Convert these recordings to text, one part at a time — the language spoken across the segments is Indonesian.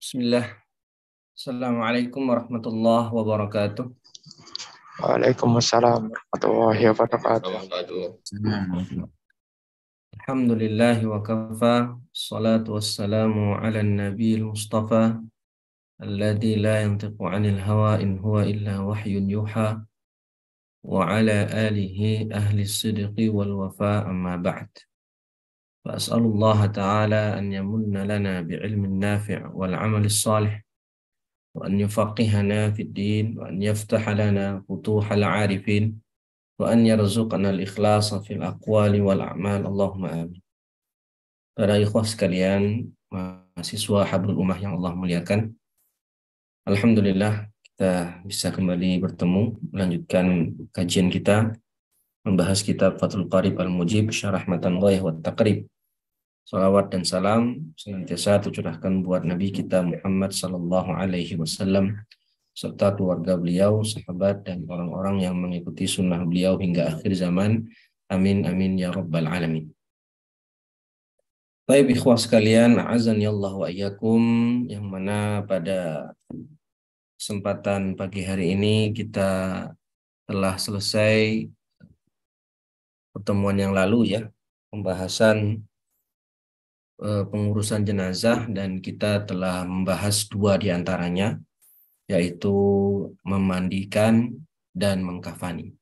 Bismillah. Assalamualaikum warahmatullahi wabarakatuh. Waalaikumsalam warahmatullahi wabarakatuh. Alhamdulillah wa kafa. Salatu wassalamu ala nabiyil mustafa. Alladhi la yantiqu anil hawa in huwa illa wahyun yuha. Wa ala alihi ahli sidqi wal wafa amma ba'd. Fas'alullah ta'ala an yamunna lana bi'ilmin nafi' wal amalis salih. وأن يفقهنا في الدين وأن يفتح لنا فتوح العارفين وأن يرزقنا الإخلاص في الأقوال والأعمال اللهم آمين. Para ikhwah sekalian, mahasiswa Habrul Ummah yang Allah muliakan, alhamdulillah kita bisa kembali bertemu melanjutkan kajian kita membahas kitab Fathul Qarib Al-Mujib Syarah Matan Ghaiyah wa Taqrib. Salawat dan salam senantiasa tercurahkan buat Nabi kita Muhammad sallallahu alaihi wasallam serta keluarga beliau, sahabat dan orang-orang yang mengikuti sunnah beliau hingga akhir zaman. Amin amin ya rabbal alamin. Baik ikhwah sekalian, a'azani Allah wa iyyakum, yang mana pada kesempatan pagi hari ini kita telah selesai pertemuan yang lalu ya, pembahasan pengurusan jenazah, dan kita telah membahas dua di antaranya, yaitu memandikan dan mengkafani.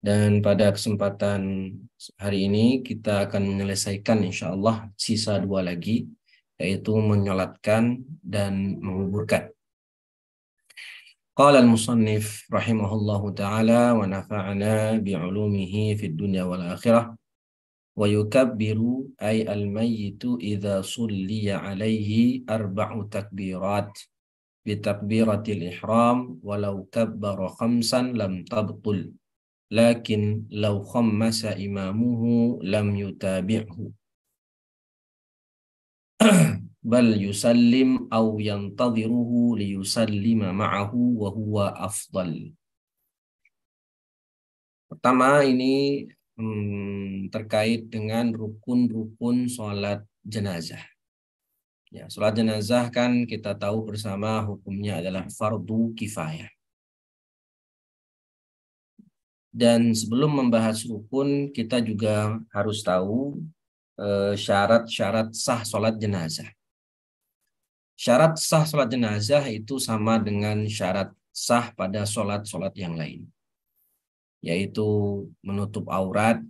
Dan pada kesempatan hari ini kita akan menyelesaikan insya Allah sisa dua lagi, yaitu menyolatkan dan menguburkan. Qala al-musannif rahimahullahu ta'ala wa nafa'ana bi'ulumihi fid dunya wal akhirah. Wa yukabbiru ay al-mayyitu idza sulliya alaihi arba'u takbirat bi takbiratil ihram walau kabbara khamsan lam tabtul lakin law khammasa imamuhu lam yutabi'hu bal yusallim aw yantadhiruhu liyusallima ma'ahu wa huwa afdal. Pertama ini terkait dengan rukun-rukun sholat jenazah. Ya, sholat jenazah kan kita tahu bersama hukumnya adalah fardu kifayah. Dan sebelum membahas rukun, kita juga harus tahu syarat-syarat sah sholat jenazah. Syarat sah sholat jenazah itu sama dengan syarat sah pada sholat-sholat yang lain, yaitu menutup aurat,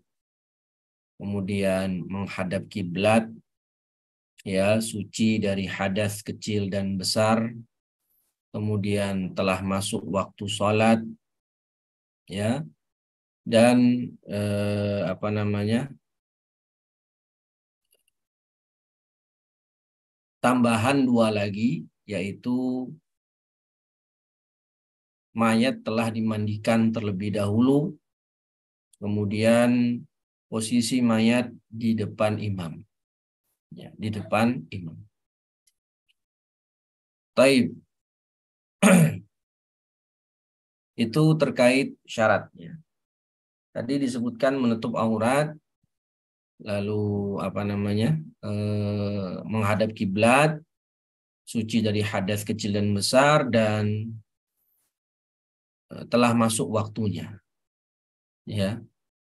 kemudian menghadap kiblat, ya, suci dari hadas kecil dan besar, kemudian telah masuk waktu sholat, ya, dan tambahan dua lagi, yaitu mayat telah dimandikan terlebih dahulu, kemudian posisi mayat di depan imam. Ya, di depan imam. Taib. Itu terkait syaratnya. Tadi disebutkan menutup aurat, lalu menghadap kiblat, suci dari hadas kecil dan besar, dan telah masuk waktunya. Ya.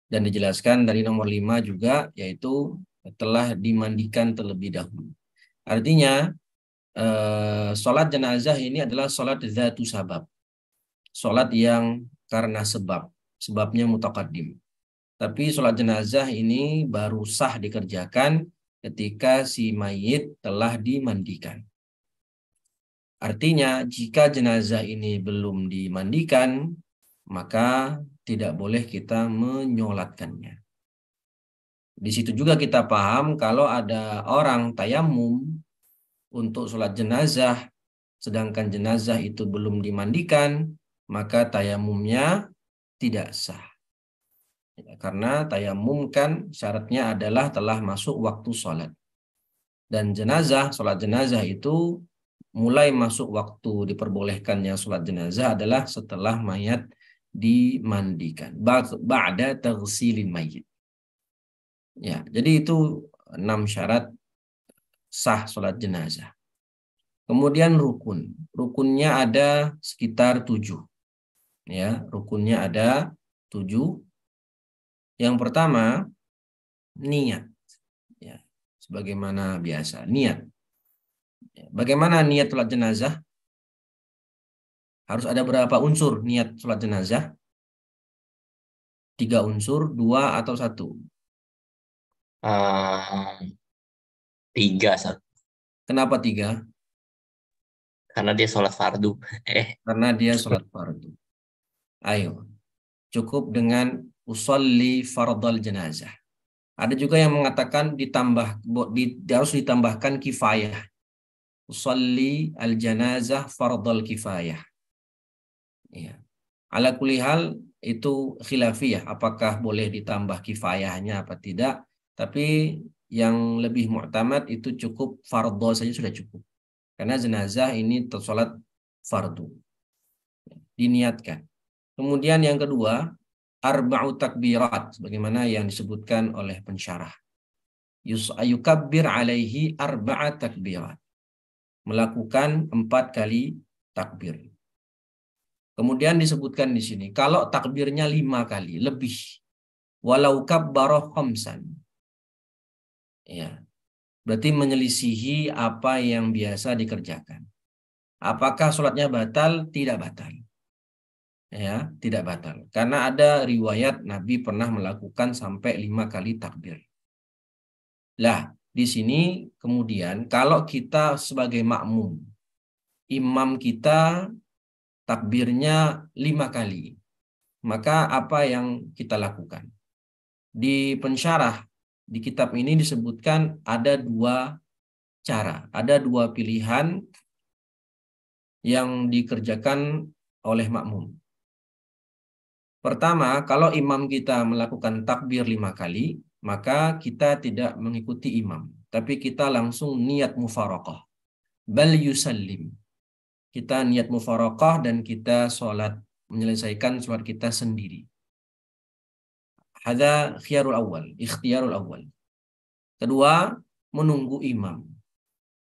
Dan dijelaskan dari nomor 5 juga, yaitu telah dimandikan terlebih dahulu. Artinya sholat jenazah ini adalah sholat dzatu sabab, sholat yang karena sebabnya mutaqaddim. Tapi sholat jenazah ini baru sah dikerjakan ketika si mayit telah dimandikan. Artinya jika jenazah ini belum dimandikan, maka tidak boleh kita menyolatkannya. Di situ juga kita paham kalau ada orang tayamum untuk sholat jenazah, sedangkan jenazah itu belum dimandikan, maka tayamumnya tidak sah. Ya, karena tayamum kan syaratnya adalah telah masuk waktu sholat. Dan jenazah, sholat jenazah itu mulai masuk waktu diperbolehkannya sholat jenazah adalah setelah mayat dimandikan. Ba'da taghsilin mayyit. Ya, jadi itu 6 syarat sah sholat jenazah. Kemudian rukun. Rukunnya ada sekitar 7. Ya, rukunnya ada 7. Yang pertama, niat. Ya, sebagaimana biasa, niat. Ya, bagaimana niat sholat jenazah? Harus ada berapa unsur niat sholat jenazah? 3 unsur, 2 atau 1? Eh, tiga, Sat. Kenapa 3? Karena dia sholat fardu. Karena dia sholat fardu. Ayo, cukup dengan usolli fardal jenazah. Ada juga yang mengatakan harus ditambahkan kifayah. Usolli al janazah fardal kifayah. Ya. Ala kulli hal itu khilafiyah, apakah boleh ditambah kifayahnya apa tidak. Tapi yang lebih mu'tamad itu cukup fardhu saja sudah cukup. Karena jenazah ini tersolat fardu. Diniatkan. Kemudian yang kedua, arba'u takbirat sebagaimana yang disebutkan oleh pensyarah. Yukabbir alaihi arba'a takbirat. Melakukan 4 kali takbir. Kemudian disebutkan di sini, kalau takbirnya 5 kali, lebih. Walau kabbara khamsan. Ya, berarti menyelisihi apa yang biasa dikerjakan. Apakah sholatnya batal? Tidak batal. Ya, tidak batal. Karena ada riwayat Nabi pernah melakukan sampai 5 kali takbir. Lah, di sini kemudian kalau kita sebagai makmum, imam kita takbirnya 5 kali. Maka apa yang kita lakukan? Di pensyarah di kitab ini disebutkan ada 2 cara, ada 2 pilihan yang dikerjakan oleh makmum. Pertama, kalau imam kita melakukan takbir 5 kali, maka kita tidak mengikuti imam, tapi kita langsung niat mufaraqah. Bal yusallim. Kita niat mufaraqah dan kita menyelesaikan sholat kita sendiri. Hadza khiyarul awal, ikhtiyarul awal. Kedua, menunggu imam.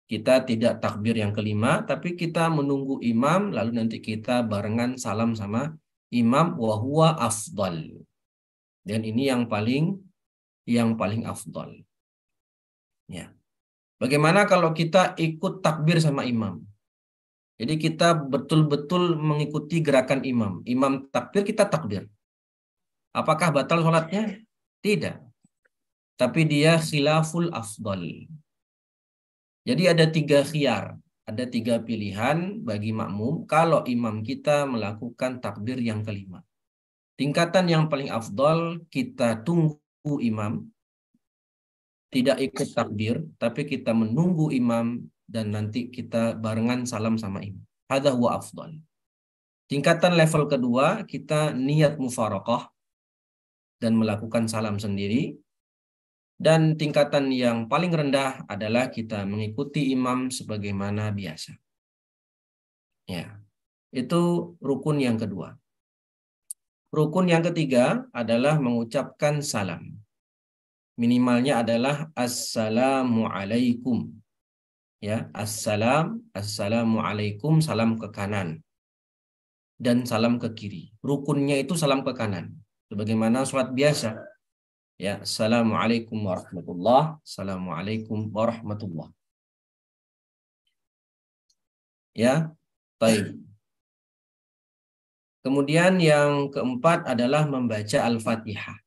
Kita tidak takbir yang kelima, tapi kita menunggu imam, lalu nanti kita barengan salam sama imam, wa huwa afdal. Dan ini yang paling afdal. Ya. Bagaimana kalau kita ikut takbir sama imam? Jadi kita betul-betul mengikuti gerakan imam. Imam takbir, kita takbir. Apakah batal sholatnya? Tidak. Tapi dia khilaful afdal. Jadi ada 3 khiyar. Ada 3 pilihan bagi makmum kalau imam kita melakukan takbir yang kelima. Tingkatan yang paling afdal, kita tunggu imam, tidak ikut takbir, tapi kita menunggu imam dan nanti kita barengan salam sama imam. Hadza huwa afdal. Tingkatan level kedua, kita niat mufaraqah dan melakukan salam sendiri. Dan tingkatan yang paling rendah adalah kita mengikuti imam sebagaimana biasa. Ya, itu rukun yang kedua. Rukun yang ketiga adalah mengucapkan salam. Minimalnya adalah assalamualaikum. Ya, assalamualaikum, salam ke kanan dan salam ke kiri. Rukunnya itu salam ke kanan. Sebagaimana sholat biasa. Ya, assalamualaikum warahmatullah, assalamualaikum warahmatullah. Ya, baik. Kemudian yang keempat adalah membaca Al-Fatihah.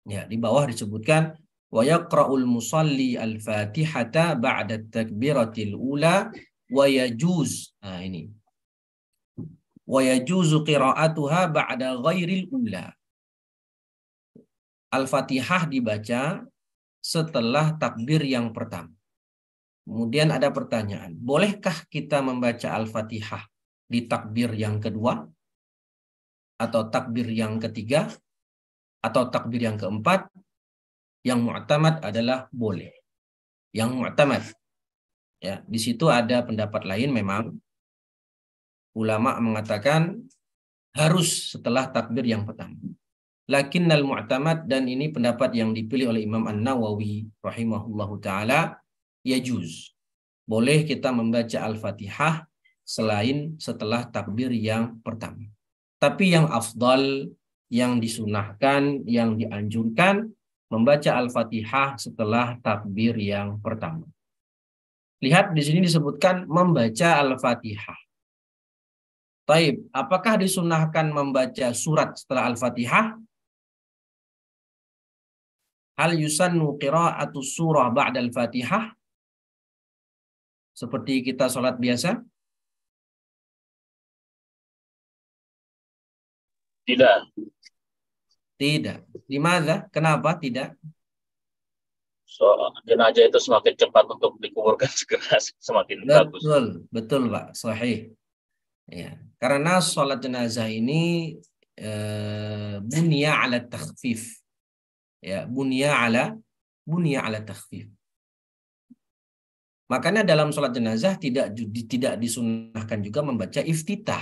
Ya, di bawah disebutkan wa yaqra'ul musalli al-Fatihata ba'da takbiratil ula wa yajuz. Nah, ini. Wa yajuzu qira'atuha ba'da ghairil ula. Al-Fatihah dibaca setelah takbir yang pertama. Kemudian ada pertanyaan, bolehkah kita membaca Al-Fatihah di takbir yang kedua? Atau takbir yang ketiga? Atau takbir yang keempat? Yang mu'tamad adalah boleh. Yang mu'tamad. Ya, di situ ada pendapat lain memang. Ulama mengatakan harus setelah takbir yang pertama. Lakinnal mu'tamad, dan ini pendapat yang dipilih oleh Imam An-Nawawi rahimahullahu taala, yajuz. boleh kita membaca Al-Fatihah selain setelah takbir yang pertama. Tapi yang afdal, yang disunahkan, yang dianjurkan, membaca Al-Fatihah setelah takbir yang pertama. Lihat di sini disebutkan membaca Al-Fatihah. Taib, apakah disunahkan membaca surat setelah Al-Fatihah? Hal yusannu qira'atu surah ba'da Al-Fatihah? Seperti kita sholat biasa? Tidak. Tidak. Di mana? Kenapa tidak? So, jenazah itu semakin cepat untuk dikuburkan segera semakin bagus. Betul Pak, sahih. Ya, karena sholat jenazah ini bunya ala takhfif. Ya, bunya ala takhfif. Makanya dalam sholat jenazah tidak disunahkan juga membaca iftitah.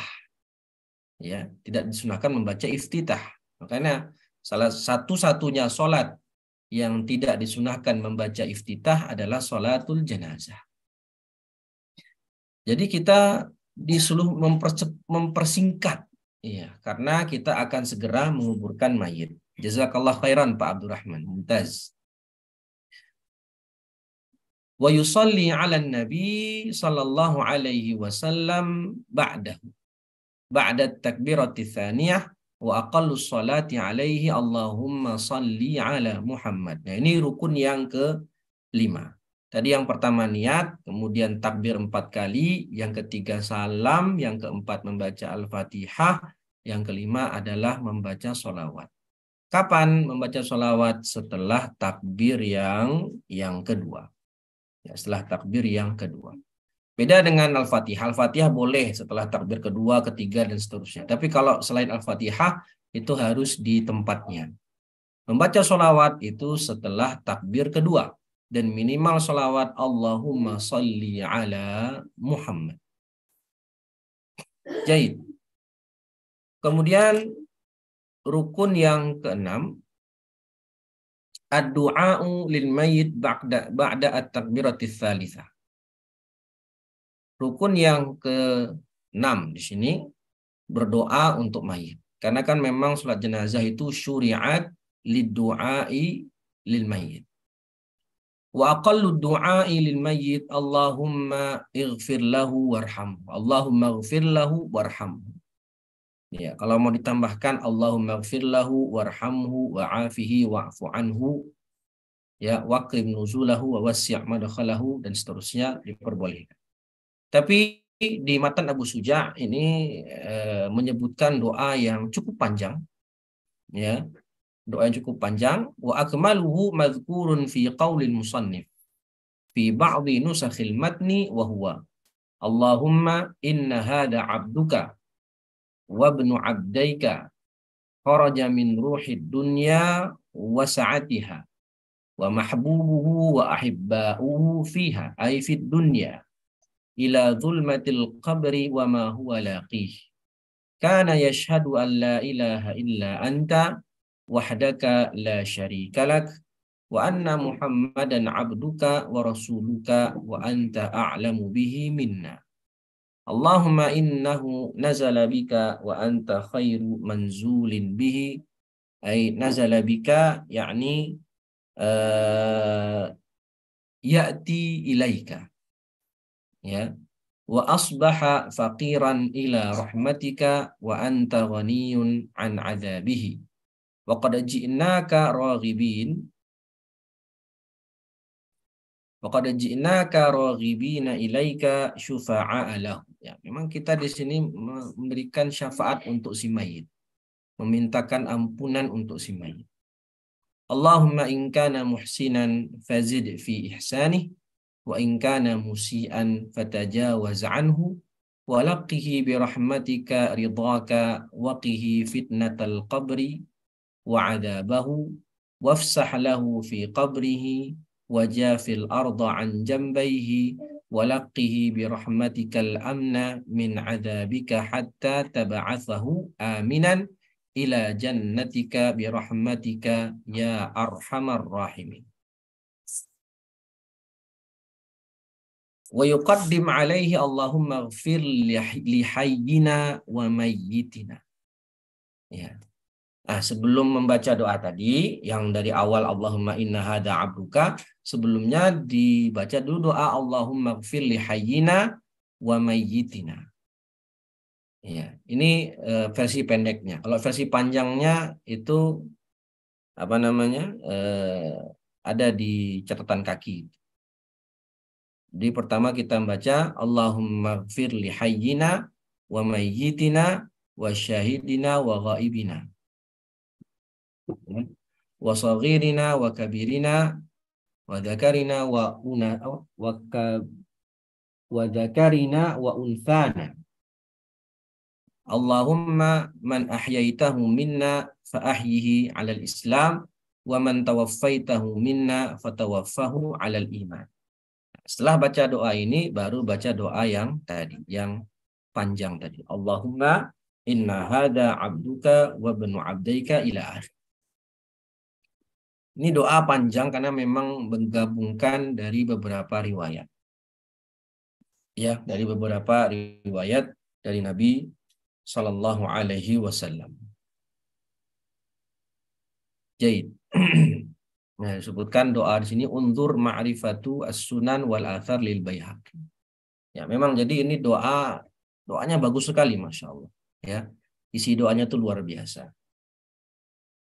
Ya, tidak disunahkan membaca iftitah. Makanya salah satu-satunya sholat yang tidak disunahkan membaca iftitah adalah sholatul jenazah. Jadi kita disuruh mempersingkat, ya, karena kita akan segera menguburkan mayit. Jazakallah khairan Pak Abdurrahman. Mumtaz. Wa yusalli 'alan nabi sallallahu alaihi wasallam ba'da takbirati tsaniyah wa aqallu sholati alaihi Allahumma salli ala Muhammad. Nah, ini rukun yang ke-5. Tadi yang pertama niat, kemudian takbir 4 kali, yang ketiga salam, yang keempat membaca Al-Fatihah, yang kelima adalah membaca sholawat. Kapan membaca sholawat? Setelah takbir yang kedua. Ya, setelah takbir yang kedua. Beda dengan Al-Fatihah. Al-Fatihah boleh setelah takbir kedua, ketiga, dan seterusnya. Tapi kalau selain Al-Fatihah, itu harus di tempatnya. Membaca sholawat itu setelah takbir kedua. Dan minimal sholawat Allahumma salli ala Muhammad. Jahit. Kemudian rukun yang keenam, ad-du'a'u lil mayyit ba'da at-takbiratis tsalitsah. Rukun yang ke-6 di sini berdoa untuk mayit. Karena kan memang sholat jenazah itu syuri'at lid-du'a'i lil mayyit. Wa aqallu du'a'i lil mayyit Allahumma ighfir lahu warhamhu. Allahumma ighfir lahu warhamhu. Ya, kalau mau ditambahkan Allahumma ighfir lahu warhamhu wa'afihi wa'fu anhu, ya, waqrim nuzulahu wa wasi' madkhalahu, dan seterusnya diperbolehkan. Tapi di matan Abu Suja' ini menyebutkan doa yang cukup panjang, ya. Doa yang cukup panjang, wa akmaluhu madhkurun fi qaulil musannif fi ba'dhi nusakhil matni wa huwa Allahumma inna hada 'abduka wa ibnu 'abdaika kharaja min ruhid dunya wa sa'atiha wa mahbubuhu wa ahibba'uhu fiha ay fid dunya ila dhulmatil qabri wa ma huwa laqih kana yashhadu an la ilaha illa anta wahdaka la syarika lak wa anna Muhammadan abduka wa rasuluka wa anta a'lamu bihi minna. Allahumma innahu nazala bika wa anta khairu manzulin bihi, ay nazala bika yakni ya'ti ilaika, ya, wa asbaha faqiran ila rahmatika wa anta ghaniyun an adzabihi. Wa qad ji'naka raghibina ilaika syufa'a lahu. Ya, memang kita di sini memberikan syafaat untuk si mayit, memintakan ampunan untuk si mayit. Allahumma in kana muhsinan fazid fi ihsanih wa in kana musian fatajawaz anhu wa laqihi bi rahmatika ridaka wa qihi fitnatal qabri وعذابه وافسح له في قبره وجاف الأرض عن جنبيه ولقه برحمتك الأمن من عذابك حتى تبعثه آمنا إلى جنتك برحمتك يا أرحم الراحمين. Wa yuqaddim alaihi Allahumma ighfir li hayyina wa mayyitina. Ya. Nah, sebelum membaca doa tadi yang dari awal Allahumma inna hadza abduka, sebelumnya dibaca dulu doa Allahumma ighfir li hayyina wa mayyitina. Ya, ini versi pendeknya. Kalau versi panjangnya itu apa namanya? Ada di catatan kaki. Jadi pertama kita membaca Allahumma ighfir li hayyina wa mayyitina wa syahidina wa ghaibina. Wa saghirina wa kabirina wa dzakarina wa una wa dzakarina wa unthana. Allahumma man ahyaitahu minna fa ahyihi 'alal Islam wa man tawaffaitahu minna fatawaffahu 'alal iman. Setelah baca doa ini baru baca doa yang tadi, yang panjang tadi. Allahumma inna hadza 'abduka wa ibnu 'abdika ila akhir. Ini doa panjang karena memang menggabungkan dari beberapa riwayat. Ya, dari beberapa riwayat dari Nabi sallallahu alaihi wasallam. Jaid. Nah, disebutkan doa di sini unzur ma'rifatu as-sunan wal athar lil Baihaqi. Ya, memang jadi ini doanya bagus sekali, Masya Allah. Ya, isi doanya itu luar biasa.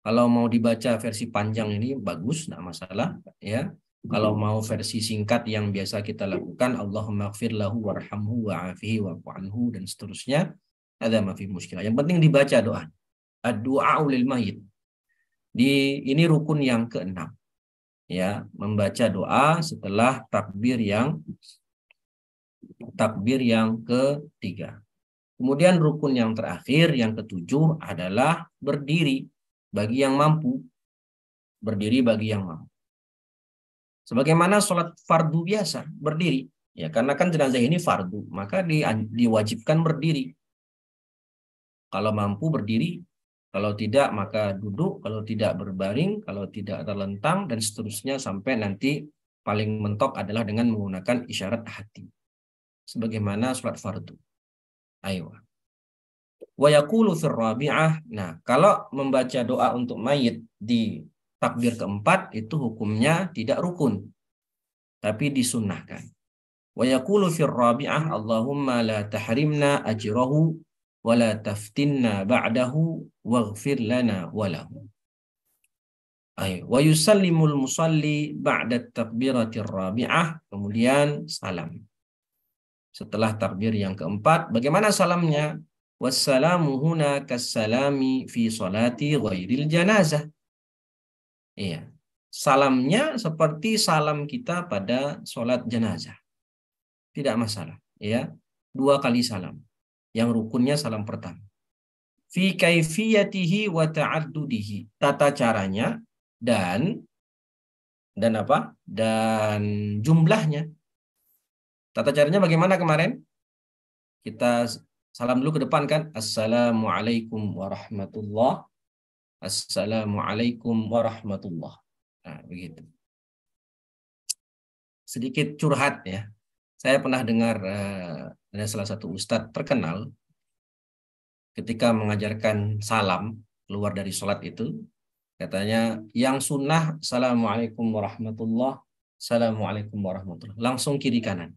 Kalau mau dibaca versi panjang ini bagus, enggak masalah. Ya, kalau mau versi singkat yang biasa kita lakukan, Allahumma ighfir lahu warhamhu wa'afihi wa'fu anhu dan seterusnya, ada ma fi muskilah. Yang penting dibaca doa. Ad-du'a lil mayyit. Ini rukun yang ke-6. Ya, membaca doa setelah takbir yang ke-3. Kemudian rukun yang terakhir yang ke-7 adalah berdiri bagi yang mampu. Berdiri bagi yang mampu. Sebagaimana sholat fardu biasa, berdiri. Ya, karena kan jenazah ini fardu, maka diwajibkan berdiri. Kalau mampu berdiri, kalau tidak maka duduk, kalau tidak berbaring, kalau tidak terlentang, dan seterusnya sampai nanti paling mentok adalah dengan menggunakan isyarat hati. Sebagaimana sholat fardu. Ayo. Wa yaqulu fir rabi'ah. Nah, kalau membaca doa untuk mayit di takbir keempat itu hukumnya tidak rukun, tapi disunnahkan. Wa yaqulu fir rabi'ah Allahumma la tahrimna ajrahu wa la taftinna ba'dahu waghfir lana wa lahu. Wa yusallimul musalli ba'da takbiratir rabi'ah, kemudian salam. Setelah takbir yang keempat, bagaimana salamnya? Wassalamu huna kassalami fi salati ghairil janazah. Iya. Salamnya seperti salam kita pada sholat jenazah. Tidak masalah, ya. 2 kali salam. Yang rukunnya salam pertama. Fi kaifiyatihi wa ta'addudihi. Tata caranya dan apa? Dan jumlahnya. Tata caranya bagaimana kemarin? Kita salam dulu ke depan kan. Assalamualaikum warahmatullahi. Assalamualaikum warahmatullah. Nah, begitu. Sedikit curhat ya. Saya pernah dengar ada salah satu ustadz terkenal ketika mengajarkan salam keluar dari sholat itu, katanya yang sunnah Assalamualaikum warahmatullah, Assalamualaikum warahmatullah, langsung kiri kanan.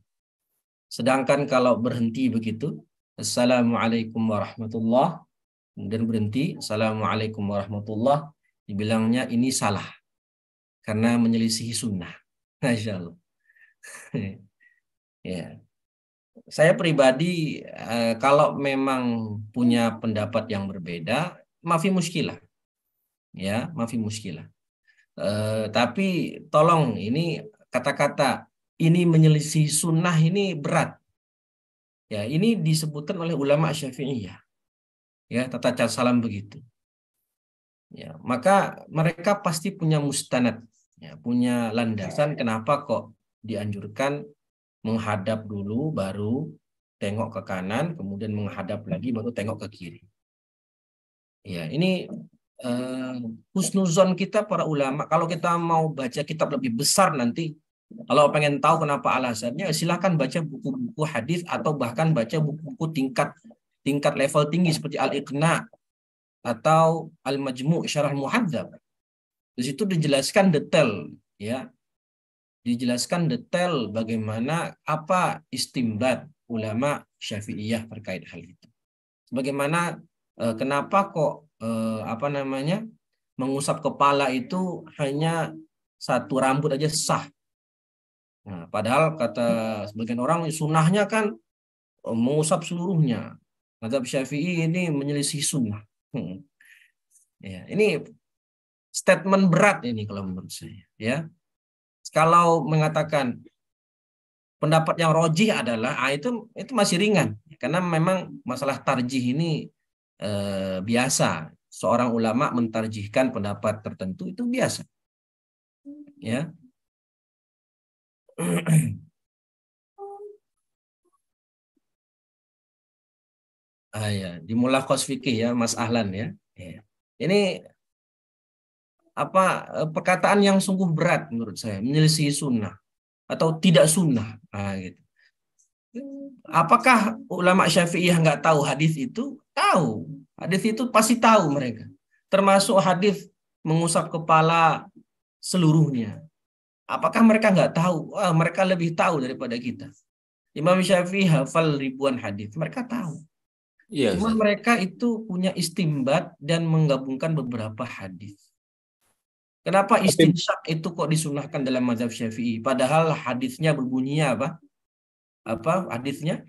Sedangkan kalau berhenti begitu, Assalamualaikum warahmatullah, kemudian berhenti, Assalamualaikum warahmatullah, dibilangnya ini salah karena menyelisihi sunnah. Masya Allah. Ya, saya pribadi kalau memang punya pendapat yang berbeda, mafi muskilah, ya, mafi muskilah. Tapi tolong ini kata-kata ini menyelisih sunnah ini berat. Ya, ini disebutkan oleh ulama Syafi'iyah. Ya, tata cara salam begitu. Ya, maka mereka pasti punya mustanad, ya, punya landasan kenapa kok dianjurkan menghadap dulu baru tengok ke kanan, kemudian menghadap lagi baru tengok ke kiri. Ya, ini husnuzon kita para ulama. Kalau kita mau baca kitab lebih besar nanti Kalau pengen tahu kenapa alasannya, silakan baca buku-buku hadis atau bahkan baca buku-buku tingkat level tinggi seperti Al-Iqna atau Al-Majmu' Syarah Muhadzab. Di situ dijelaskan detail, ya, dijelaskan detail bagaimana apa istimbat ulama Syafi'iyah terkait hal itu. Bagaimana kenapa kok mengusap kepala itu hanya satu rambut aja sah. Nah, padahal kata sebagian orang sunnahnya kan mengusap seluruhnya. Mazhab Syafi'i ini menyelisih sunnah. Ya, ini statement berat ini kalau menurut saya. Ya, kalau mengatakan pendapat yang rojih adalah itu masih ringan karena memang masalah tarjih ini biasa. Seorang ulama mentarjihkan pendapat tertentu itu biasa. Ya. Ya, di Mulaqas Fikih ya, Mas Ahlan ya. Ya. Ini perkataan yang sungguh berat menurut saya, menyelisih sunnah atau tidak sunnah. Nah, gitu. Apakah ulama Syafi'iyah nggak tahu hadis itu? Tahu. Hadis itu pasti tahu mereka. Termasuk hadis mengusap kepala seluruhnya. Apakah mereka nggak tahu? Mereka lebih tahu daripada kita. Imam Syafi'i hafal ribuan hadis. Mereka tahu. Iya, Cuma Ustaz. mereka itu punya istimbat dan menggabungkan beberapa hadis. Kenapa istinsyak itu kok disunahkan dalam mazhab Syafi'i? Padahal hadisnya berbunyinya apa? Hadisnya?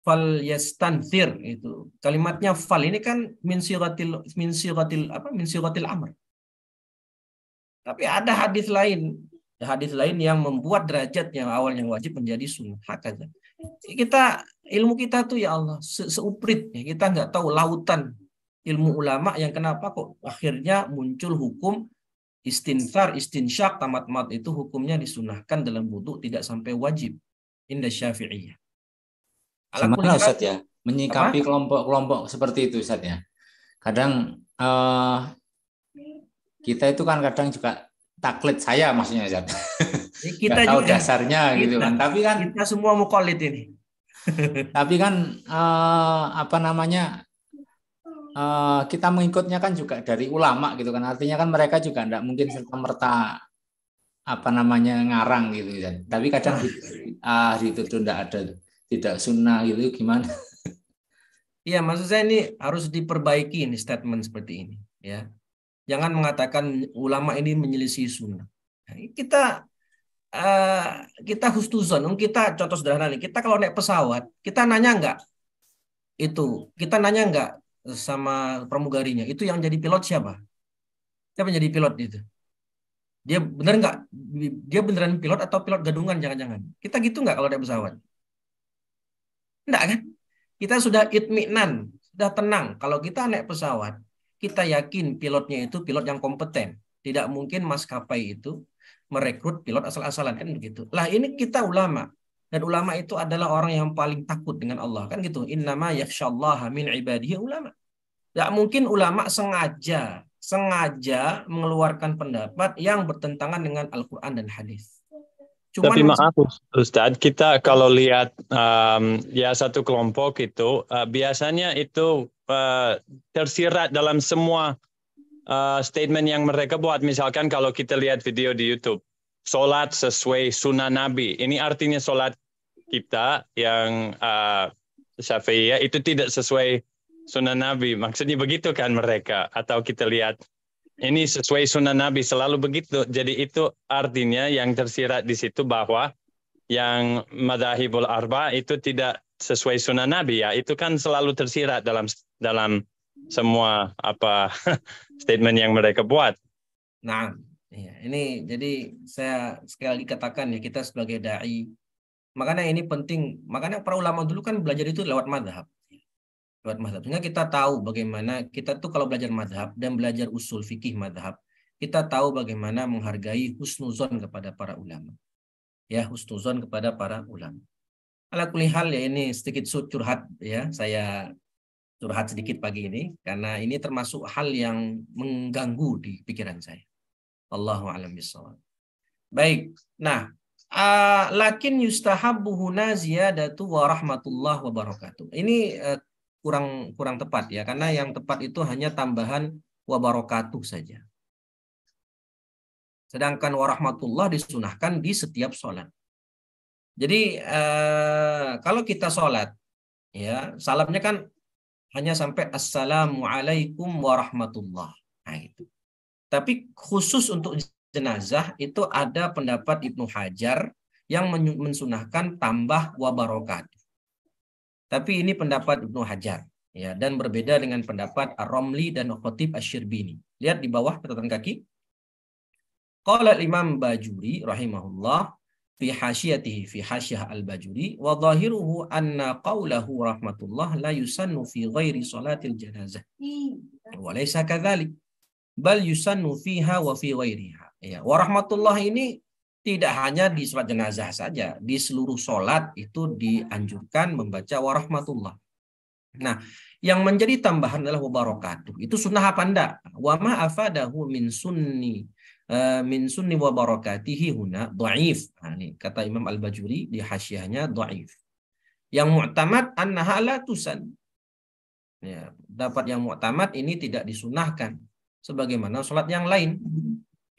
Fal yastanthir itu. Kalimatnya fal ini kan min siratil amr. Tapi ada hadis lain yang membuat derajat yang awalnya wajib menjadi sunnah. Hakata. Ilmu kita tuh ya Allah seuprit ya, kita nggak tahu lautan ilmu ulama yang kenapa kok akhirnya muncul hukum istinthar, istinsyak, tamat-mat itu hukumnya disunahkan dalam wudu tidak sampai wajib. Indah Syafi'iyah. Gimana Ustaz ya menyikapi kelompok-kelompok seperti itu Ustaz ya? Kadang kita itu kan kadang juga taklid saya maksudnya Ustaz. Kita tahu juga dasarnya gitu kan. Tapi kan kita semua muqallid ini. Tapi kan kita mengikutnya kan juga dari ulama gitu kan. Artinya kan mereka juga tidak mungkin serta-merta ngarang gitu kan. Tapi kadang dituduh tidak sunnah gitu gimana? Iya, maksud saya ini harus diperbaiki ini statement seperti ini ya. Jangan mengatakan ulama ini menyelisih sunnah. Nah, kita husnuzon, kita contoh sederhana nih, kita kalau naik pesawat, kita nanya nggak sama pramugarinya, itu yang jadi pilot siapa? Siapa yang jadi pilot itu? Dia beneran pilot atau pilot gadungan jangan-jangan? Kita gitu nggak kalau naik pesawat? Enggak kan? Kita sudah itminan, sudah tenang. Kalau kita naik pesawat, kita yakin pilotnya itu pilot yang kompeten. Tidak mungkin maskapai itu merekrut pilot asal-asalan kan begitu. Lah ini kita ulama dan ulama itu adalah orang yang paling takut dengan Allah kan gitu. Innama yakhsyallaha min ibadihi ulama. Tidak mungkin ulama sengaja mengeluarkan pendapat yang bertentangan dengan Al-Quran dan hadis. Tapi maaf Ustadz, kita kalau lihat ya satu kelompok itu biasanya itu tersirat dalam semua statement yang mereka buat. Misalkan kalau kita lihat video di YouTube, sholat sesuai sunnah Nabi. Ini artinya sholat kita yang Syafi'iyah itu tidak sesuai sunnah Nabi. Maksudnya begitu kan mereka? Atau kita lihat ini sesuai sunnah Nabi, selalu begitu. Jadi itu artinya yang tersirat di situ bahwa yang madzhabul arba itu tidak sesuai sunnah Nabi ya. Itu kan selalu tersirat dalam semua statement yang mereka buat. Nah, ya, ini jadi saya sekali lagi katakan ya, kita sebagai dai, makanya ini penting. Makanya para ulama dulu kan belajar itu lewat madhab. Sehingga kita tahu bagaimana kita tuh kalau belajar madhab dan belajar usul fikih madhab, kita tahu bagaimana menghargai husnuzon kepada para ulama. Ya, husnuzon kepada para ulama. Ala kulli hal ya, ini sedikit curhat ya, saya curhat sedikit pagi ini karena ini termasuk hal yang mengganggu di pikiran saya. Allahu a'lam bishawab. Baik. Nah, lakin yustahabbu huna ziyadatu wa rahmatullah wa barakatuh. Ini kurang tepat ya, karena yang tepat itu hanya tambahan wa barakatuh saja. Sedangkan wa rahmatullah disunahkan di setiap sholat. Jadi kalau kita sholat, ya salamnya kan hanya sampai assalamualaikum warahmatullah. Nah, itu. Tapi khusus untuk jenazah itu ada pendapat Ibnu Hajar yang mensunahkan tambah wa barakatuh. Tapi ini pendapat Ibnu Hajar ya, dan berbeda dengan pendapat Ar-Ramli dan Khatib Asy-Syirbini. Lihat di bawah catatan kaki. Qala Imam Bajuri rahimahullah fi hasyiyatihi fi hasyiyah al-Bajuri wa dhahiruhu anna qawlahu rahmatullah la yusannu fi ghairi salatil janazah. Wa laysa kadzalik. Bal yusannu fiha wa fi ghairiha. Ya, wa rahmatullah ini tidak hanya di salat jenazah saja, di seluruh salat itu dianjurkan membaca wa rahmatullah. Nah, yang menjadi tambahan adalah wa barakatuh. Itu sunnah apa enggak? Wa ma afadahu min sunni wa barakatihi huna dhaif. Nah, ini kata Imam Al-Bajuri di hasyiyahnya dhaif. Yang mu'tamad annaha la tusan. Ya, dapat yang mu'tamad ini tidak disunahkan sebagaimana salat yang lain.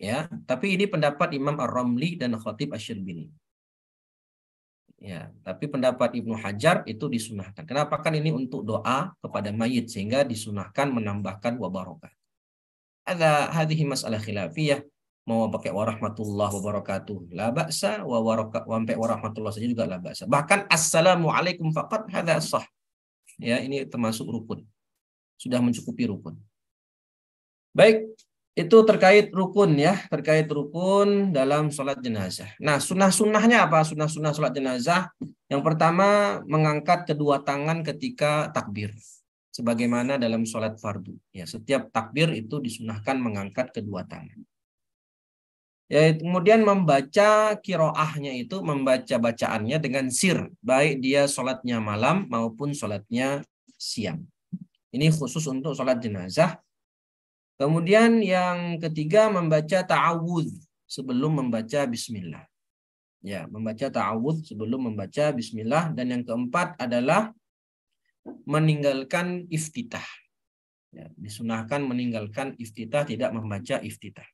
Ya, tapi ini pendapat Imam Ar-Ramli dan Khatib Asy-Syirbini. Ya, tapi pendapat Ibnu Hajar itu disunahkan. Kenapa? Kan ini untuk doa kepada mayit sehingga disunahkan menambahkan wa barakat. Ada hadhihi mas'alah khilafiyah. Mau pakai warahmatullah wabarakatuh la ba'sa wa warahmatullah saja juga la ba'sa. Bahkan assalamualaikum faqat hadza sah. Ya, ini termasuk rukun. Sudah mencukupi rukun. Baik, itu terkait rukun ya, terkait rukun dalam sholat jenazah. Nah, sunnah-sunnahnya apa? Sunnah-sunnah sholat jenazah. Yang pertama, mengangkat kedua tangan ketika takbir. Sebagaimana dalam sholat fardu. Ya, setiap takbir itu disunahkan mengangkat kedua tangan. Ya, kemudian membaca kiroahnya itu, membaca bacaannya dengan sir. Baik dia sholatnya malam maupun sholatnya siang. Ini khusus untuk sholat jenazah. Kemudian yang ketiga membaca ta'awudz sebelum membaca bismillah. Ya, membaca ta'awudz sebelum membaca bismillah. Dan yang keempat adalah meninggalkan iftitah. Ya, disunahkan meninggalkan iftitah, tidak membaca iftitah.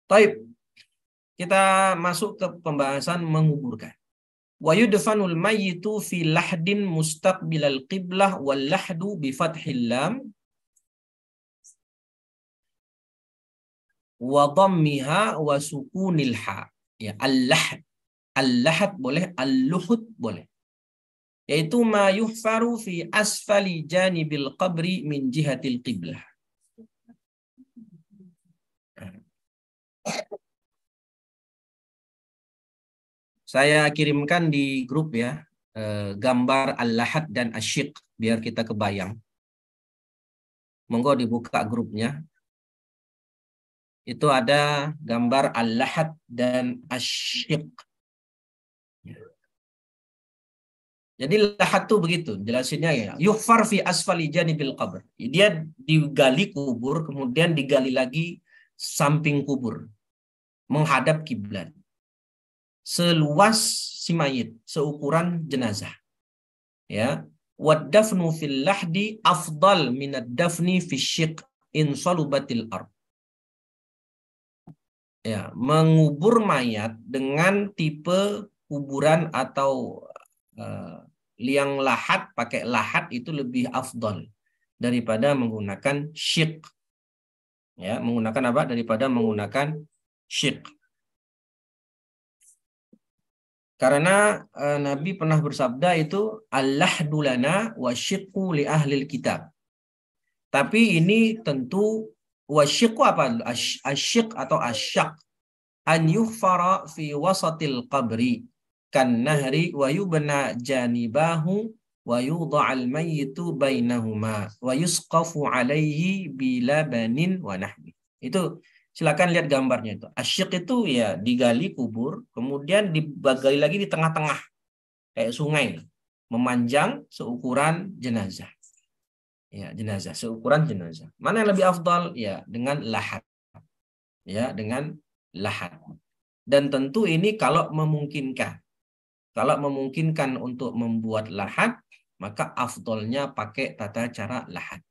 Baik, kita masuk ke pembahasan menguburkan. Wa yudfanul mayyitu fi lahdin mustaqbilal qiblah wal lahdu bi fathil lam wa dhammiha wa sukunil ha. Ya, al-lahd. Al-lahd boleh, al-luhud boleh. Yaitu ma yuhfaru fi asfali janibil qabri min jihatil qiblah. Saya kirimkan di grup ya, gambar al-lahad dan asyiq biar kita kebayang. Monggo dibuka grupnya. Itu ada gambar al-lahad dan asyiq. Jadi lahad tuh begitu, jelasinnya ya. Yuhfar fi asfali janibil qabr. Dia digali kubur, kemudian digali lagi samping kubur, menghadap kiblat. Seluas si mayit, seukuran jenazah. Ya, waddafnu fil lahdi afdal minad dafni fi syiq in salubatil ard. Ya, mengubur mayat dengan tipe kuburan atau liang lahat, pakai lahat itu lebih afdal daripada menggunakan syiq. Ya, menggunakan apa? Daripada menggunakan syiq. Karena Nabi pernah bersabda itu al-lahdu lana wa syiqqu li ahlil kitab. Tapi ini tentu wa syiqqu apa? Asyiq atau asyak. An yuhfara fi wasatil qabri kan nahri wa yubna janibahu wa yudha'al mayyitu bainahuma wa yusqafu alaihi bilabanin wa nahwi. Itu silakan lihat gambarnya itu. Asyiq itu ya digali kubur, kemudian digali lagi di tengah-tengah kayak sungai, memanjang seukuran jenazah. Ya, jenazah, seukuran jenazah. Mana yang lebih afdal? Ya, dengan lahat. Ya, dengan lahat. Dan tentu ini kalau memungkinkan. Kalau memungkinkan untuk membuat lahat, maka afdolnya pakai tata cara lahat.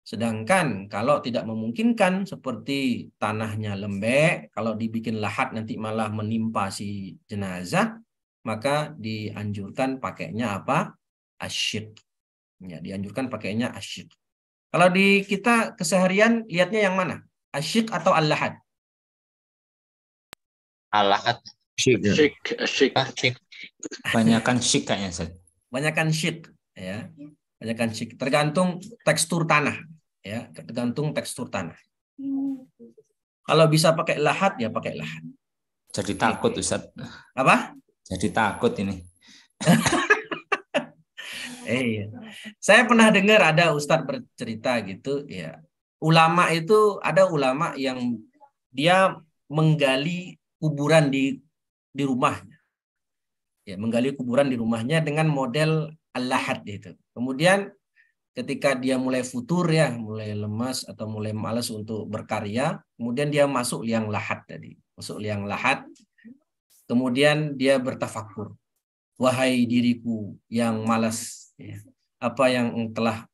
Sedangkan kalau tidak memungkinkan seperti tanahnya lembek, kalau dibikin lahat nanti malah menimpa si jenazah, maka dianjurkan pakainya apa? Asyik. Ya, dianjurkan pakainya asyik. Kalau di kita keseharian lihatnya yang mana? Asyik atau al-lahat? Alahat. Syik. Syik. Syik. Banyakan syik kayaknya, Ustaz. Banyakan syik, ya. Banyakan syik. Tergantung tekstur tanah, ya. Tergantung tekstur tanah. Kalau bisa pakai lahat, ya pakai lahat. Jadi takut, Ustaz. Apa? Jadi takut ini. Iya. Saya pernah dengar ada ustadz bercerita gitu, ya. Ulama itu ada ulama yang dia menggali kuburan di rumahnya. Ya, menggali kuburan di rumahnya dengan model al-lahat itu. Kemudian ketika dia mulai futur ya, mulai lemas atau mulai malas untuk berkarya, kemudian dia masuk liang lahat tadi. Masuk liang lahat. Kemudian dia bertafakur. Wahai diriku yang malas, ya, apa yang telah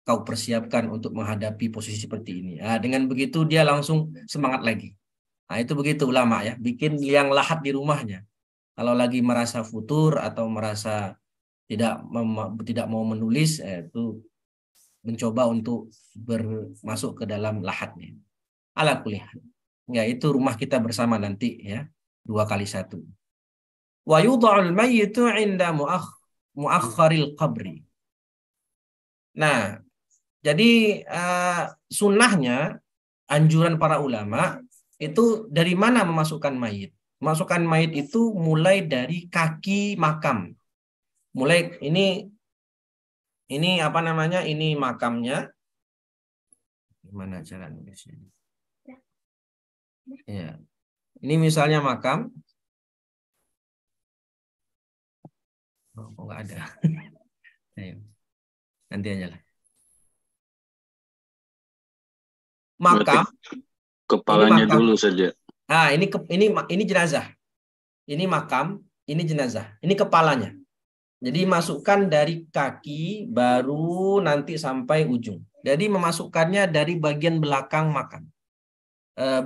kau persiapkan untuk menghadapi posisi seperti ini. Nah, dengan begitu dia langsung semangat lagi. Nah, itu begitu ulama ya, bikin liang lahat di rumahnya. Kalau lagi merasa futur atau merasa tidak mau menulis, itu mencoba untuk masuk ke dalam lahatnya. Ala kulli hal. Ya, itu rumah kita bersama nanti ya, 2x1. Wa yudha'ul mayyitu 'inda muakhkharil qabri. Nah, jadi sunnahnya, anjuran para ulama itu dari mana memasukkan mayit? Memasukkan mayit itu mulai dari kaki makam. Mulai ini apa namanya? Ini makamnya. Gimana cara nulisnya? Ya. Ini misalnya makam. Oh, nggak ada. Ayo. Nanti aja lah. Makam. Kepalanya makam. dulu saja. Ah, ini jenazah. Ini makam, ini jenazah. Ini kepalanya. Jadi masukkan dari kaki baru nanti sampai ujung. Jadi memasukkannya dari bagian belakang makam.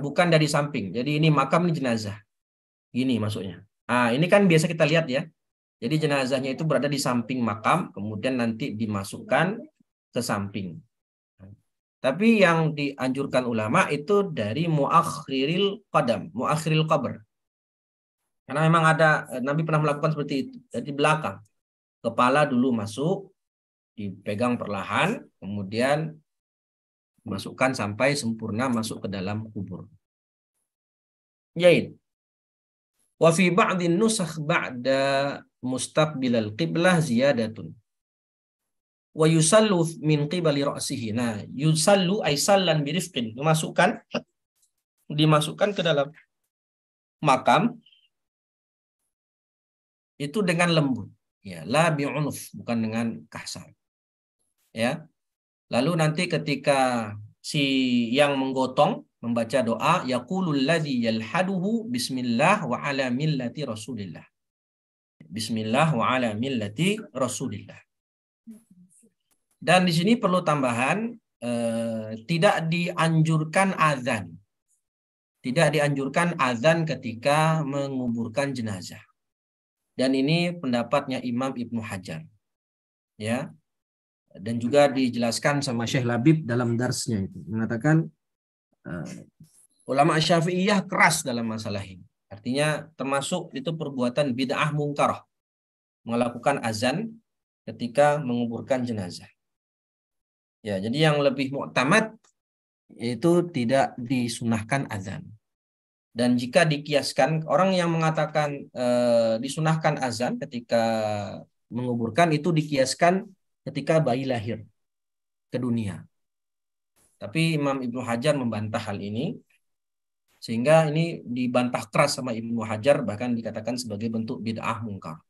Bukan dari samping. Jadi ini makam, ini jenazah. Gini masuknya. Ah, ini kan biasa kita lihat ya. Jadi jenazahnya itu berada di samping makam, kemudian nanti dimasukkan ke samping. Tapi yang dianjurkan ulama itu dari muakhiril qadam, muakhiril qabr. Karena memang ada, Nabi pernah melakukan seperti itu. Dari belakang. Kepala dulu masuk, dipegang perlahan, kemudian masukkan sampai sempurna masuk ke dalam kubur. Yain. Wa fi ba'dhin nusakh ba'da mustaqbilal qiblah ziyadatun. Wa yusallu min qibali ra'sihi. Nah, yusallu ay sallan birifqin. Dimasukkan ke dalam makam itu dengan lembut. Ya, la bi'unuf, bukan dengan kasar. Ya. Lalu nanti ketika si yang menggotong membaca doa, yaqulul ladzi yalhaduhu bismillah wa ala millati Rasulillah. Bismillah wa ala millati Rasulillah. Dan di sini perlu tambahan, tidak dianjurkan azan. Tidak dianjurkan azan ketika menguburkan jenazah. Dan ini pendapatnya Imam Ibnu Hajar. Ya. Dan juga dijelaskan sama Syekh Labib dalam darsnya itu. Mengatakan ulama Syafi'iyah keras dalam masalah ini. Artinya termasuk itu perbuatan bid'ah mungkarah. Melakukan azan ketika menguburkan jenazah. Ya, jadi yang lebih mu'tamad itu tidak disunahkan azan. Dan jika dikiaskan, orang yang mengatakan disunahkan azan ketika menguburkan itu dikiaskan ketika bayi lahir ke dunia. Tapi Imam Ibnu Hajar membantah hal ini, sehingga ini dibantah keras sama Ibnu Hajar, bahkan dikatakan sebagai bentuk bid'ah mungkar.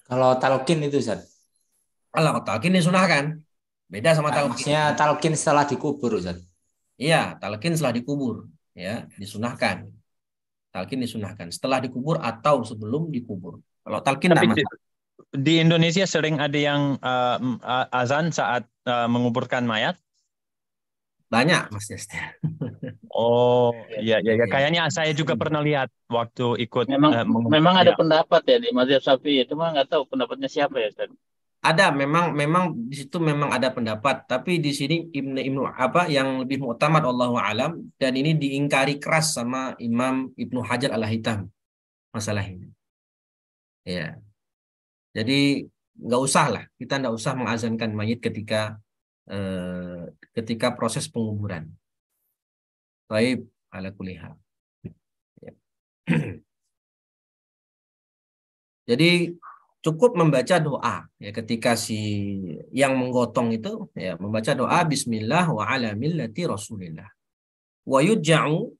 Kalau talqin itu, Ustaz? Kalau talqin disunahkan. Beda sama talqin. Maksudnya talqin setelah dikubur, Ustaz? Iya, talqin setelah dikubur, ya, disunahkan. Talqin disunahkan setelah dikubur atau sebelum dikubur. Kalau talqin Tapi tidak masalah. di Indonesia sering ada yang azan saat menguburkan mayat. Banyak Mas Desti. Oh, iya, iya, iya. Iya. Kayaknya saya juga pernah lihat waktu ikut Memang ada ya. pendapat ya di mazhab Syafi'i, itu mah nggak tahu pendapatnya siapa ya, Ustaz. Ada memang di situ memang ada pendapat, tapi di sini Ibnu apa yang lebih muktamad Allahu alam, dan ini diingkari keras sama Imam Ibnu Hajar Al-Haythami masalah ini. Ya. Jadi nggak usah lah, kita nggak usah mengazankan mayit ketika proses penguburan. Baik, ala kulli hal. Ya. Jadi cukup membaca doa ya ketika si yang menggotong itu ya membaca doa bismillah wa ala millati rasulillah wa yuj'u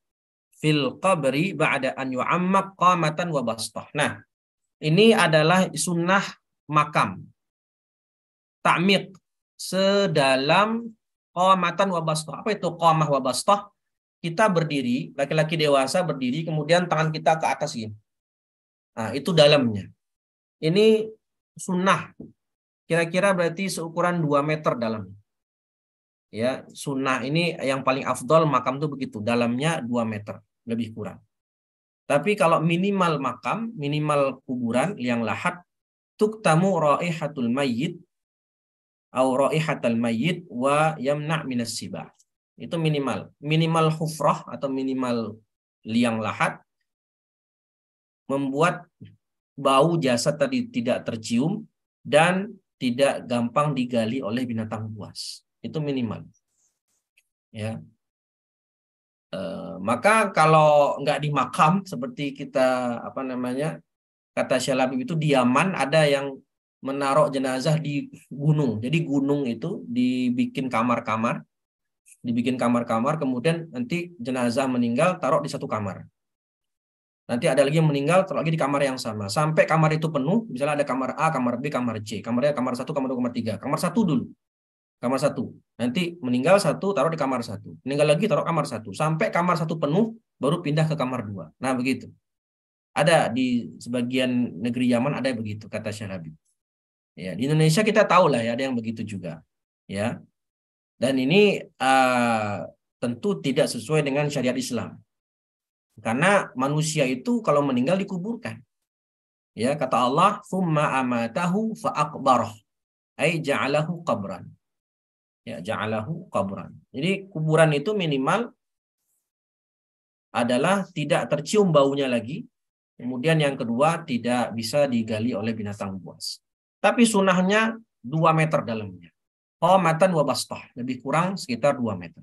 fil qabri ba'da an yu'ammaq qamatan wa bastah. Nah, ini adalah sunnah makam ta'miq sedalam qamatan wa bastah. Apa itu qamah wa bastah? Kita berdiri, laki-laki dewasa berdiri, kemudian tangan kita ke atas ini. Nah, itu dalamnya. Ini sunnah. Kira-kira berarti seukuran 2 meter dalam. Ya, sunnah ini yang paling afdol makam itu begitu. Dalamnya 2 meter, lebih kurang. Tapi kalau minimal makam, minimal kuburan yang lahat, tuktamu raihatul mayyit au raihatal mayyit wa yamna' minas sibah. Itu minimal. Minimal hufrah atau minimal liang lahat membuat bau jasad tadi tidak tercium dan tidak gampang digali oleh binatang buas. Itu minimal. Ya. Maka kalau nggak di makam seperti kita kata Syekh Labib itu di Yaman ada yang menaruh jenazah di gunung. Jadi gunung itu dibikin kamar-kamar, kemudian nanti jenazah meninggal taruh di satu kamar. Nanti ada lagi yang meninggal, taruh lagi di kamar yang sama. Sampai kamar itu penuh, misalnya ada kamar A, kamar B, kamar C. Kamarnya kamar 1, kamar 2, kamar 3. Kamar 1 dulu. Kamar 1. Nanti meninggal 1, taruh di kamar 1. Meninggal lagi, taruh kamar 1. Sampai kamar 1 penuh, baru pindah ke kamar 2. Nah, begitu. Ada di sebagian negeri Yaman ada begitu, kata Syekh Habib. Ya, di Indonesia kita tahu lah ya, ada yang begitu juga. Ya. Dan ini tentu tidak sesuai dengan syariat Islam. Karena manusia itu kalau meninggal dikuburkan. Ya, kata Allah, "Tsumma amatahu fa'aqbarah." Ai ja'alahu qabran. Ya, ja'alahu qabran. Jadi kuburan itu minimal adalah tidak tercium baunya lagi. Kemudian yang kedua tidak bisa digali oleh binatang buas. Tapi sunahnya 2 meter dalamnya. Qamatan wa bastah, lebih kurang sekitar 2 meter.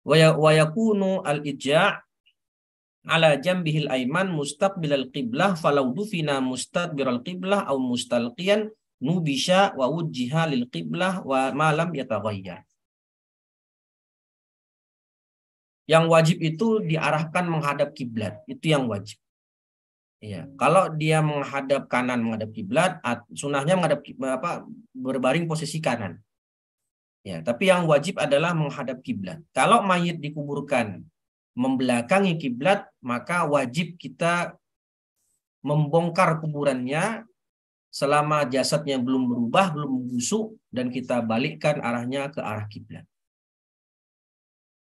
Wa yakunu al-ijja' ala jambihil aiman mustaqbilal qiblah falau dufina mustaqbiral qiblah au mustalqiyan nubisha wa wujjiha lil qiblah wa ma lam yataghayyar. Yang wajib itu diarahkan menghadap kiblat, itu yang wajib. Ya, kalau dia menghadap kanan menghadap kiblat, sunahnya menghadap berbaring posisi kanan. Ya, tapi yang wajib adalah menghadap kiblat. Kalau mayit dikuburkan membelakangi kiblat, maka wajib kita membongkar kuburannya selama jasadnya belum berubah, belum membusuk, dan kita balikkan arahnya ke arah kiblat.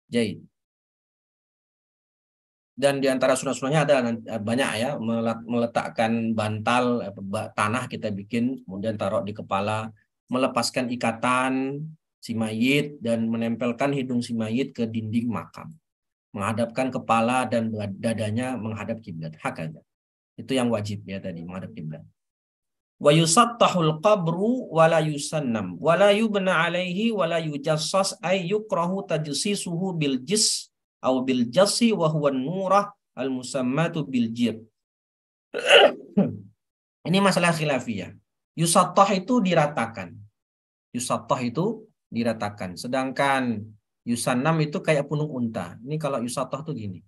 Jadi, dan di antara sunah-sunahnya ada banyak ya, meletakkan bantal tanah kita bikin, kemudian taruh di kepala, melepaskan ikatan si mayit dan menempelkan hidung si mayit ke dinding makam. Menghadapkan kepala dan dadanya menghadap kiblat. Hakada. Itu yang wajib ya tadi, menghadap kiblat. Wa yusattahul qabru wa la yusannam wa la yubna alaihi wa la yujassas ay yukrahu tajsisuhu bil jis au bil jassi wa huwa nurah al musammatu bil jib. Ini masalah khilafiyah. Yusattah itu diratakan. Yusattah itu diratakan. Sedangkan yusannam itu kayak punung unta. Ini kalau yusattah tuh gini.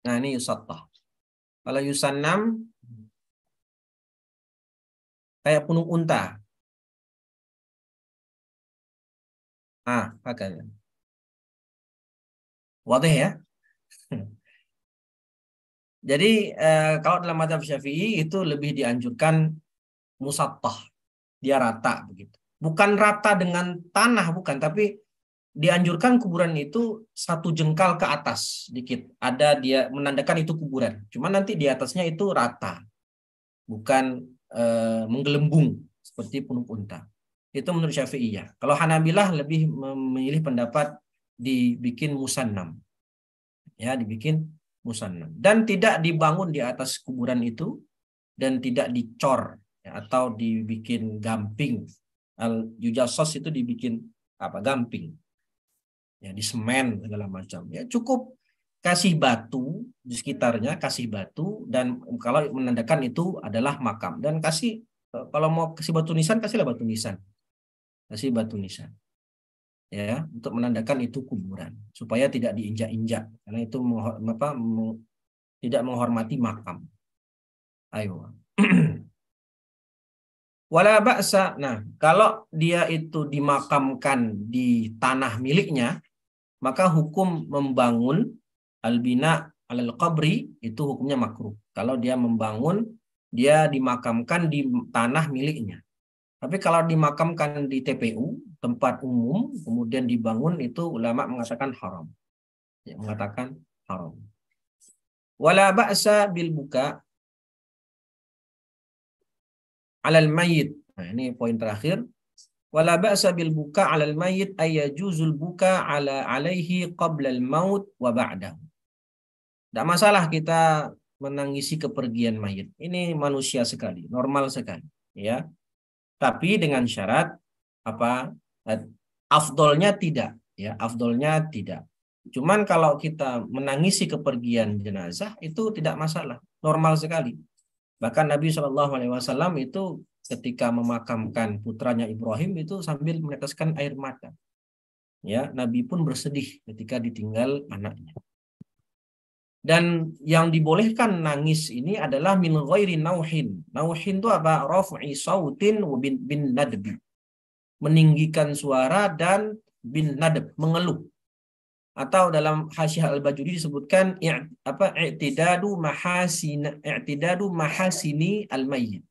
Nah, ini yusattah. Kalau yusannam kayak punung unta. Hakadha. Wadih ya. Jadi kalau dalam mazhab Syafi'i itu lebih dianjurkan musattah, dia rata begitu. Bukan rata dengan tanah, bukan, tapi dianjurkan kuburan itu 1 jengkal ke atas dikit. Ada dia menandakan itu kuburan. Cuma nanti di atasnya itu rata, bukan menggelembung seperti punuk unta. Itu menurut Syafi'iyah. Kalau Hanabilah lebih memilih pendapat dibikin musannam. Ya, dibikin musannam. Dan tidak dibangun di atas kuburan itu dan tidak dicor ya, atau dibikin gamping. Al-Jujassos itu dibikin gamping. Ya, di semen segala macam. Ya, cukup kasih batu di sekitarnya, kasih batu, dan kalau menandakan itu adalah makam, dan kasih, kalau mau kasih batu nisan, kasihlah batu nisan. Kasih batu nisan. Ya, untuk menandakan itu kuburan, supaya tidak diinjak-injak, karena itu tidak menghormati makam. Ayo. Wala ba'sa. Nah, kalau dia itu dimakamkan di tanah miliknya, maka hukum membangun albina alal qabri itu hukumnya makruh. Kalau dia membangun, dia dimakamkan di tanah miliknya. Tapi kalau dimakamkan di TPU, tempat umum, kemudian dibangun, itu ulama mengatakan haram. Ya, mengatakan haram. Wala ba'sa bil buka alal mayyit. Nah, ini poin terakhir. Wala ba'sa bil buka alal mayyit ay yajuzul buka alaihi qabla al maut wa ba'dahu. Tidak masalah kita menangisi kepergian mayit. Ini manusia sekali, normal sekali, ya. Tapi dengan syarat afdolnya tidak, ya, afdolnya tidak. Cuman kalau kita menangisi kepergian jenazah itu tidak masalah, normal sekali. Bahkan Nabi SAW itu ketika memakamkan putranya Ibrahim itu sambil meneteskan air mata. Ya, Nabi pun bersedih ketika ditinggal anaknya. Dan yang dibolehkan nangis ini adalah min ghairi nauhin. Nauhin itu apa? Raf'i sautin bin nadbi. Meninggikan suara dan bin nadb, mengeluh. Atau dalam Hasyiah Al-Bajuri disebutkan i'tidadu mahasini al-mayyit.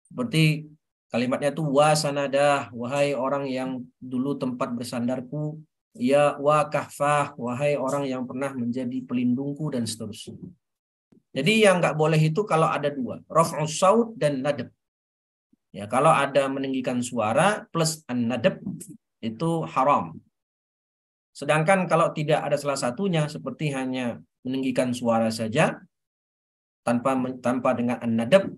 Seperti kalimatnya itu wasanadah, wahai orang yang dulu tempat bersandarku, ya wa kahfah, wahai orang yang pernah menjadi pelindungku, dan seterusnya. Jadi yang nggak boleh itu kalau ada 2, raf'us saut dan nadab. Ya, kalau ada meninggikan suara plus an-nadab itu haram. Sedangkan kalau tidak ada salah satunya, seperti hanya meninggikan suara saja tanpa dengan an-nadab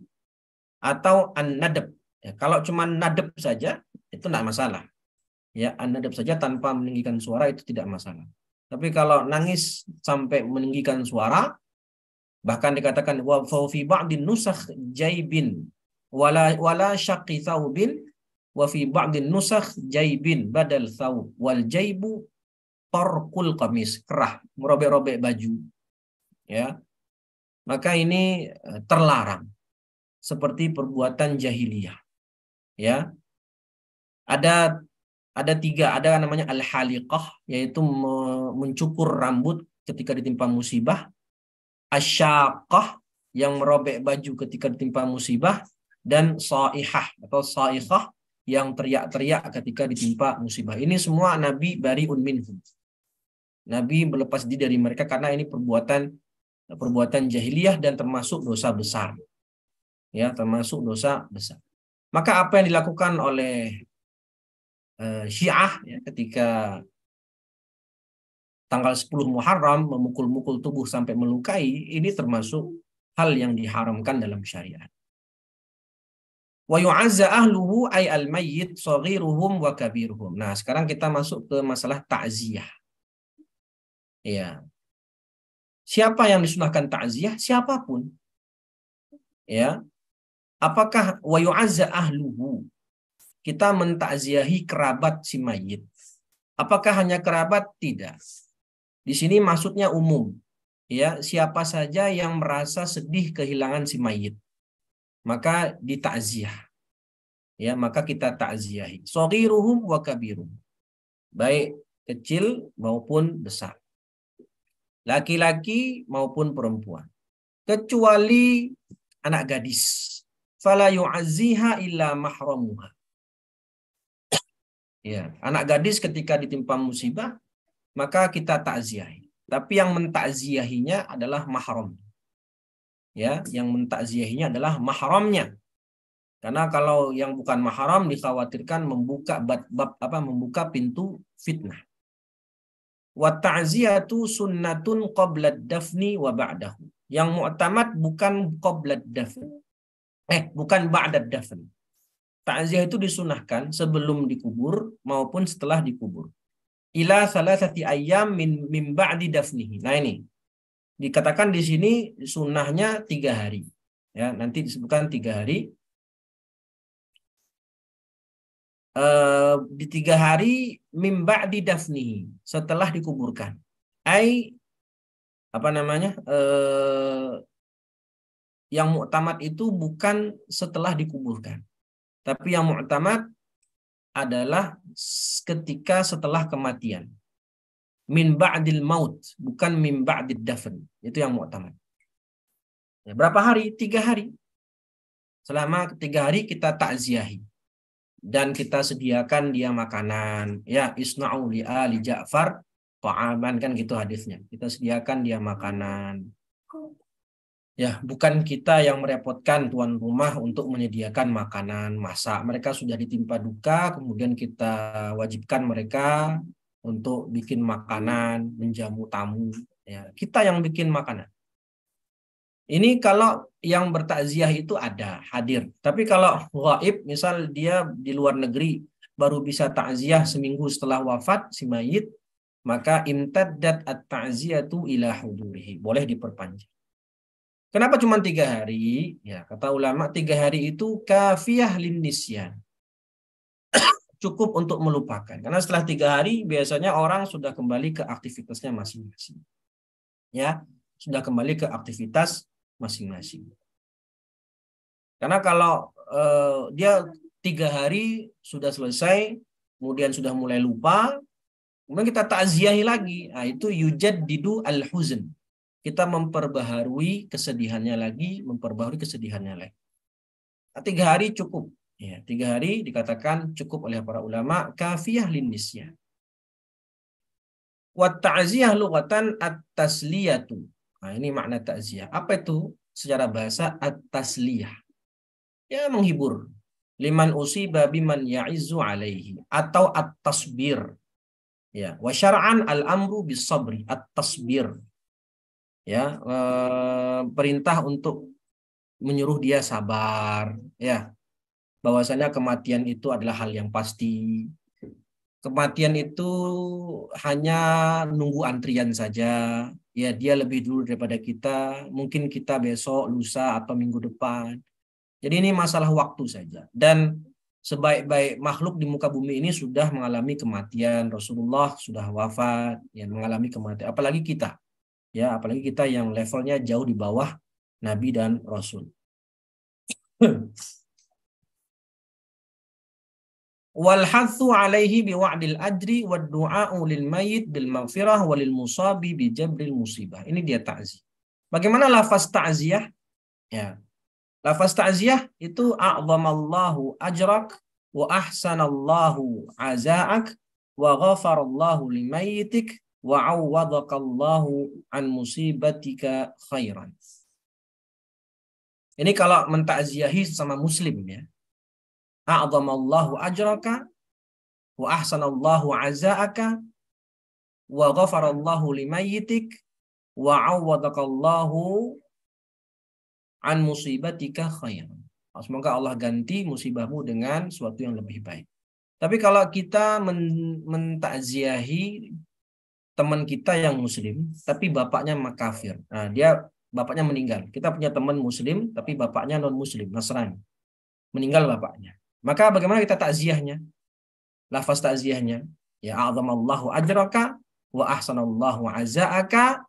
atau an-nadab. Ya, kalau cuma nadab saja itu tidak masalah. Ya, an-nadab saja tanpa meninggikan suara itu tidak masalah. Tapi kalau nangis sampai meninggikan suara, bahkan dikatakan wa fi ba'din nusakh jaybin wala syaqqi thawbin wa fi ba'din nusakh jaybin badal thawb wal jaybu tarqul qamis, kerah, merobek-robek baju. Ya. Maka ini terlarang. Seperti perbuatan jahiliyah. Ya. Ada 3, ada namanya al-haliqah, yaitu mencukur rambut ketika ditimpa musibah, asyaqah, yang merobek baju ketika ditimpa musibah, dan saihah atau saikhah, yang teriak-teriak ketika ditimpa musibah. Ini semua Nabi bari'un minhum. Nabi berlepas diri dari mereka karena ini perbuatan jahiliyah dan termasuk dosa besar. Ya, termasuk dosa besar. Maka apa yang dilakukan oleh Syiah ya, ketika tanggal 10 Muharram memukul-mukul tubuh sampai melukai, ini termasuk hal yang diharamkan dalam syariat. Wa yu'azza ahluhu ay al-mayyit saghiruhum wa kabiruhum. Nah, sekarang kita masuk ke masalah ta'ziyah. Ya. Siapa yang disunahkan ta'ziyah? Siapapun. Ya. Apakah wa yu'azza ahluhu? Kita mentakziahi kerabat si mayit. Apakah hanya kerabat? Tidak. Di sini maksudnya umum. Ya, siapa saja yang merasa sedih kehilangan si mayit, maka ditakziah. Ya, maka kita takziahi. Saghiruhum wa kabiruhum. baik kecil maupun besar, laki-laki maupun perempuan, kecuali anak gadis. Fala yu'azziha illa mahramuha. Ya, anak gadis ketika ditimpa musibah maka kita takziahi. Tapi yang mentakziahinya adalah mahram. Ya, yang mentakziahinya adalah mahramnya. Karena kalau yang bukan mahram dikhawatirkan membuka pintu fitnah. Wa ta'ziyatu sunnatun qabla dafni wa ba'dahu. Yang mu'tamad bukan qabla dafn. Bukan ba'da dafn. Ta'ziyah itu disunahkan sebelum dikubur maupun setelah dikubur. Ila salasati ayyam min ba'di dafnihi. Nah ini dikatakan di sini sunnahnya 3 hari. Ya, nanti disebutkan 3 hari. Di 3 hari min ba'di dafnihi, setelah dikuburkan. Yang mu'tamad itu bukan setelah dikuburkan. Tapi yang mu'tamad adalah ketika setelah kematian. Min ba'dil maut, bukan min ba'did dafn. Itu yang mu'tamad. Ya, berapa hari? 3 hari. Selama 3 hari kita takziahi. Dan kita sediakan dia makanan. Ya, isna'u li ali Ja'far ta'aman, kan gitu hadisnya. Kita sediakan dia makanan. Ya, bukan kita yang merepotkan tuan rumah untuk menyediakan makanan, masak. Mereka sudah ditimpa duka, kemudian kita wajibkan mereka untuk bikin makanan, menjamu tamu. Ya, kita yang bikin makanan. Ini kalau yang bertakziah itu ada, hadir. Tapi kalau ghaib, misal dia di luar negeri, baru bisa takziah seminggu setelah wafat si mayit, maka imtaddat at-ta'ziyatu ila hudurihi. Boleh diperpanjang. Kenapa cuma 3 hari? Ya, kata ulama 3 hari itu kafiyah lin nisyan. Cukup untuk melupakan. Karena setelah 3 hari biasanya orang sudah kembali ke aktivitasnya masing-masing. Ya, sudah kembali ke aktivitas masing-masing. Karena kalau dia 3 hari sudah selesai, kemudian sudah mulai lupa, kemudian kita takziahi lagi. Nah, itu yujaddidu al-huzn. Kita memperbaharui kesedihannya lagi. Nah, 3 hari cukup. Ya, 3 hari dikatakan cukup oleh para ulama, kafiyah lin nisyan. Wa ta'ziyah lughatan at-tasliyatu. Nah, ini makna ta'ziyah. Apa itu secara bahasa at-tasliyah? Ya, menghibur. Liman usiba biman ya'izzu alaihi, atau at-tasbir. Ya, wa syar'an al-amru bis sabri, at-tasbir. Ya, perintah untuk menyuruh dia sabar, ya. Bahwasanya kematian itu adalah hal yang pasti. Kematian itu hanya nunggu antrian saja. Ya, dia lebih dulu daripada kita. Mungkin kita besok, lusa, atau minggu depan. Jadi ini masalah waktu saja. Dan sebaik-baik makhluk di muka bumi ini sudah mengalami kematian. Rasulullah sudah wafat, ya, mengalami kematian. Apalagi kita. Ya, apalagi kita yang levelnya jauh di bawah Nabi dan Rasul. Wal hathu alaihi biwa'dil ajri wad du'a'u lil mayyit bil maghfirah walil musabi bi jabril musibah. Ini dia ta'ziyah. Bagaimana lafaz ta'ziyah? Ya. Lafaz ta'ziyah itu a'zamallahu ajrak wa ahsanallahu aza'ak wa ghafarallahu limayyitik wa 'awwadaqallahu an musibatika khairan. Ini kalau mentakziahi sama muslim, ya. A'zamallahu ajraka wa ahsanallahu aza'aka wa ghafarallahu limayyitik wa 'awwadaqallahu an musibatika khairan. Semoga Allah ganti musibahmu dengan sesuatu yang lebih baik. Tapi kalau kita mentakziahi teman kita yang muslim, tapi bapaknya kafir. Nah, bapaknya meninggal. Kita punya teman muslim, tapi bapaknya non-muslim, Nasrani. Meninggal bapaknya. Maka bagaimana kita takziahnya? Lafaz takziahnya, ya a'zamallahu ajraka wa ahsanallahu aza'aka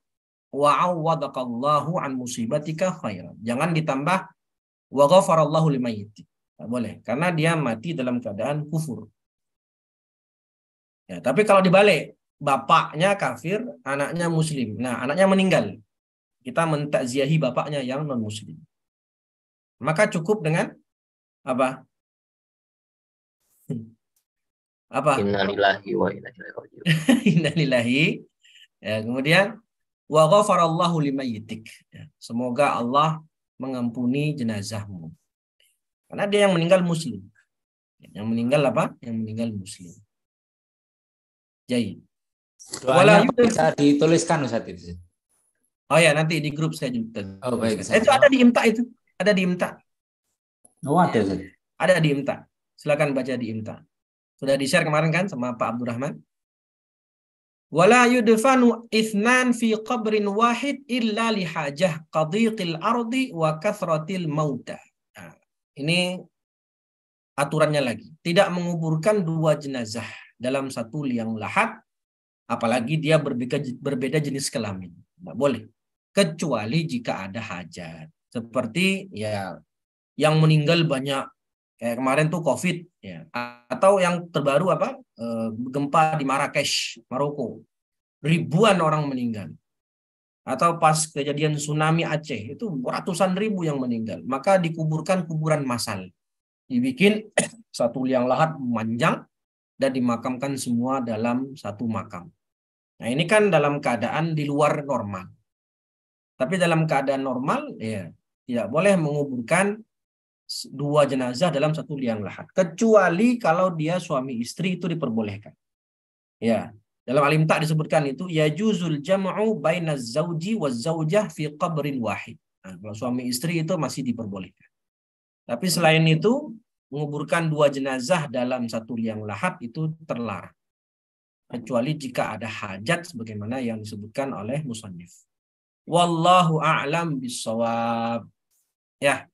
wa 'awwadaqallahu an musibatika khairan. Jangan ditambah wa ghafarallahu limayyitik. Tidak boleh, karena dia mati dalam keadaan kufur. Ya, tapi kalau dibalik, bapaknya kafir, anaknya muslim. Nah, anaknya meninggal. Kita mentakziahi bapaknya yang non muslim. Maka cukup dengan apa? Apa? Innalillahi wa inna ilaihi raji'un. Innalillahi. Ya, kemudian wa ghafarallahu limayyitik. Ya, semoga Allah mengampuni jenazahmu. Karena dia yang meninggal muslim. Yang meninggal apa? Yang meninggal muslim. Jadi, Doanya bisa dituliskan Ustaz itu. oh ya, nanti di grup saya juga. Oh, baik. Itu ada di IMTA itu. Ada di IMTA. Oh, ada Ustaz. Ada di IMTA. Silakan baca di IMTA. Sudah di-share kemarin kan sama Pak Abdurrahman. Wala yudfanu ithnan fi qabrin wahid illa lihajah qadiqil ardi wa kathratil mauta. Nah, ini aturannya lagi. Tidak menguburkan dua jenazah dalam satu liang lahat, apalagi dia berbeda jenis kelamin. Tidak boleh. Kecuali jika ada hajat. Seperti ya yang meninggal banyak. Kayak kemarin tuh COVID, ya. Atau yang terbaru apa? Gempa di Marrakesh, Maroko. Ribuan orang meninggal. Atau pas kejadian tsunami Aceh, itu ratusan ribu yang meninggal. Maka dikuburkan kuburan massal. Dibikin satu liang lahat panjang dan dimakamkan semua dalam satu makam. Nah, ini kan dalam keadaan di luar normal. Tapi dalam keadaan normal, ya tidak boleh menguburkan dua jenazah dalam satu liang lahat, kecuali kalau dia suami istri itu diperbolehkan. Ya, dalam Al-Imta disebutkan itu yajuzul jam'u bainaz zauji waz zaujah fi qabrin wahid. Nah, kalau suami istri itu masih diperbolehkan. Tapi selain itu menguburkan dua jenazah dalam satu liang lahat itu terlarang. Kecuali jika ada hajat sebagaimana yang disebutkan oleh musannif. Wallahu a'lam bissawab. Ya.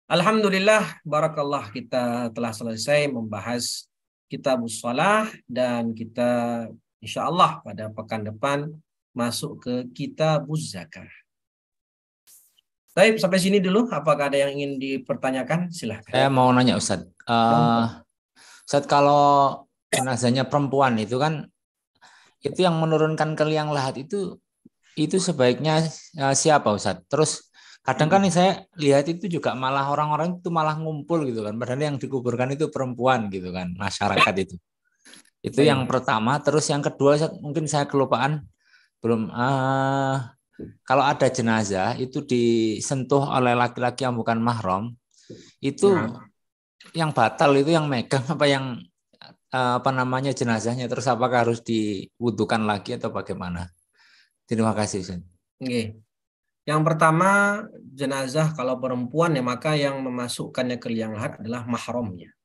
Alhamdulillah, barakallah, kita telah selesai membahas Kitabus Shalah dan kita insya Allah pada pekan depan masuk ke Kitabuz Zakah. Baik, sampai sini dulu. Apakah ada yang ingin dipertanyakan? Silahkan. Saya mau nanya Ustaz. Ustaz, kalau jenazahnya perempuan itu kan itu yang menurunkan ke liang lahat itu sebaiknya siapa Ustaz? Terus kadang kan saya lihat itu juga malah orang-orang itu malah ngumpul gitu kan. Padahal yang dikuburkan itu perempuan gitu kan, masyarakat itu. Itu yang pertama. Terus yang kedua mungkin saya kelupaan belum. Kalau ada jenazah itu disentuh oleh laki-laki yang bukan mahram, itu yang batal itu yang megang apa yang jenazahnya. Terus apakah harus diwudukan lagi atau bagaimana? Terima kasih Ustaz. Oke. Yang pertama, jenazah kalau perempuan ya maka yang memasukkannya ke liang lahat adalah mahramnya.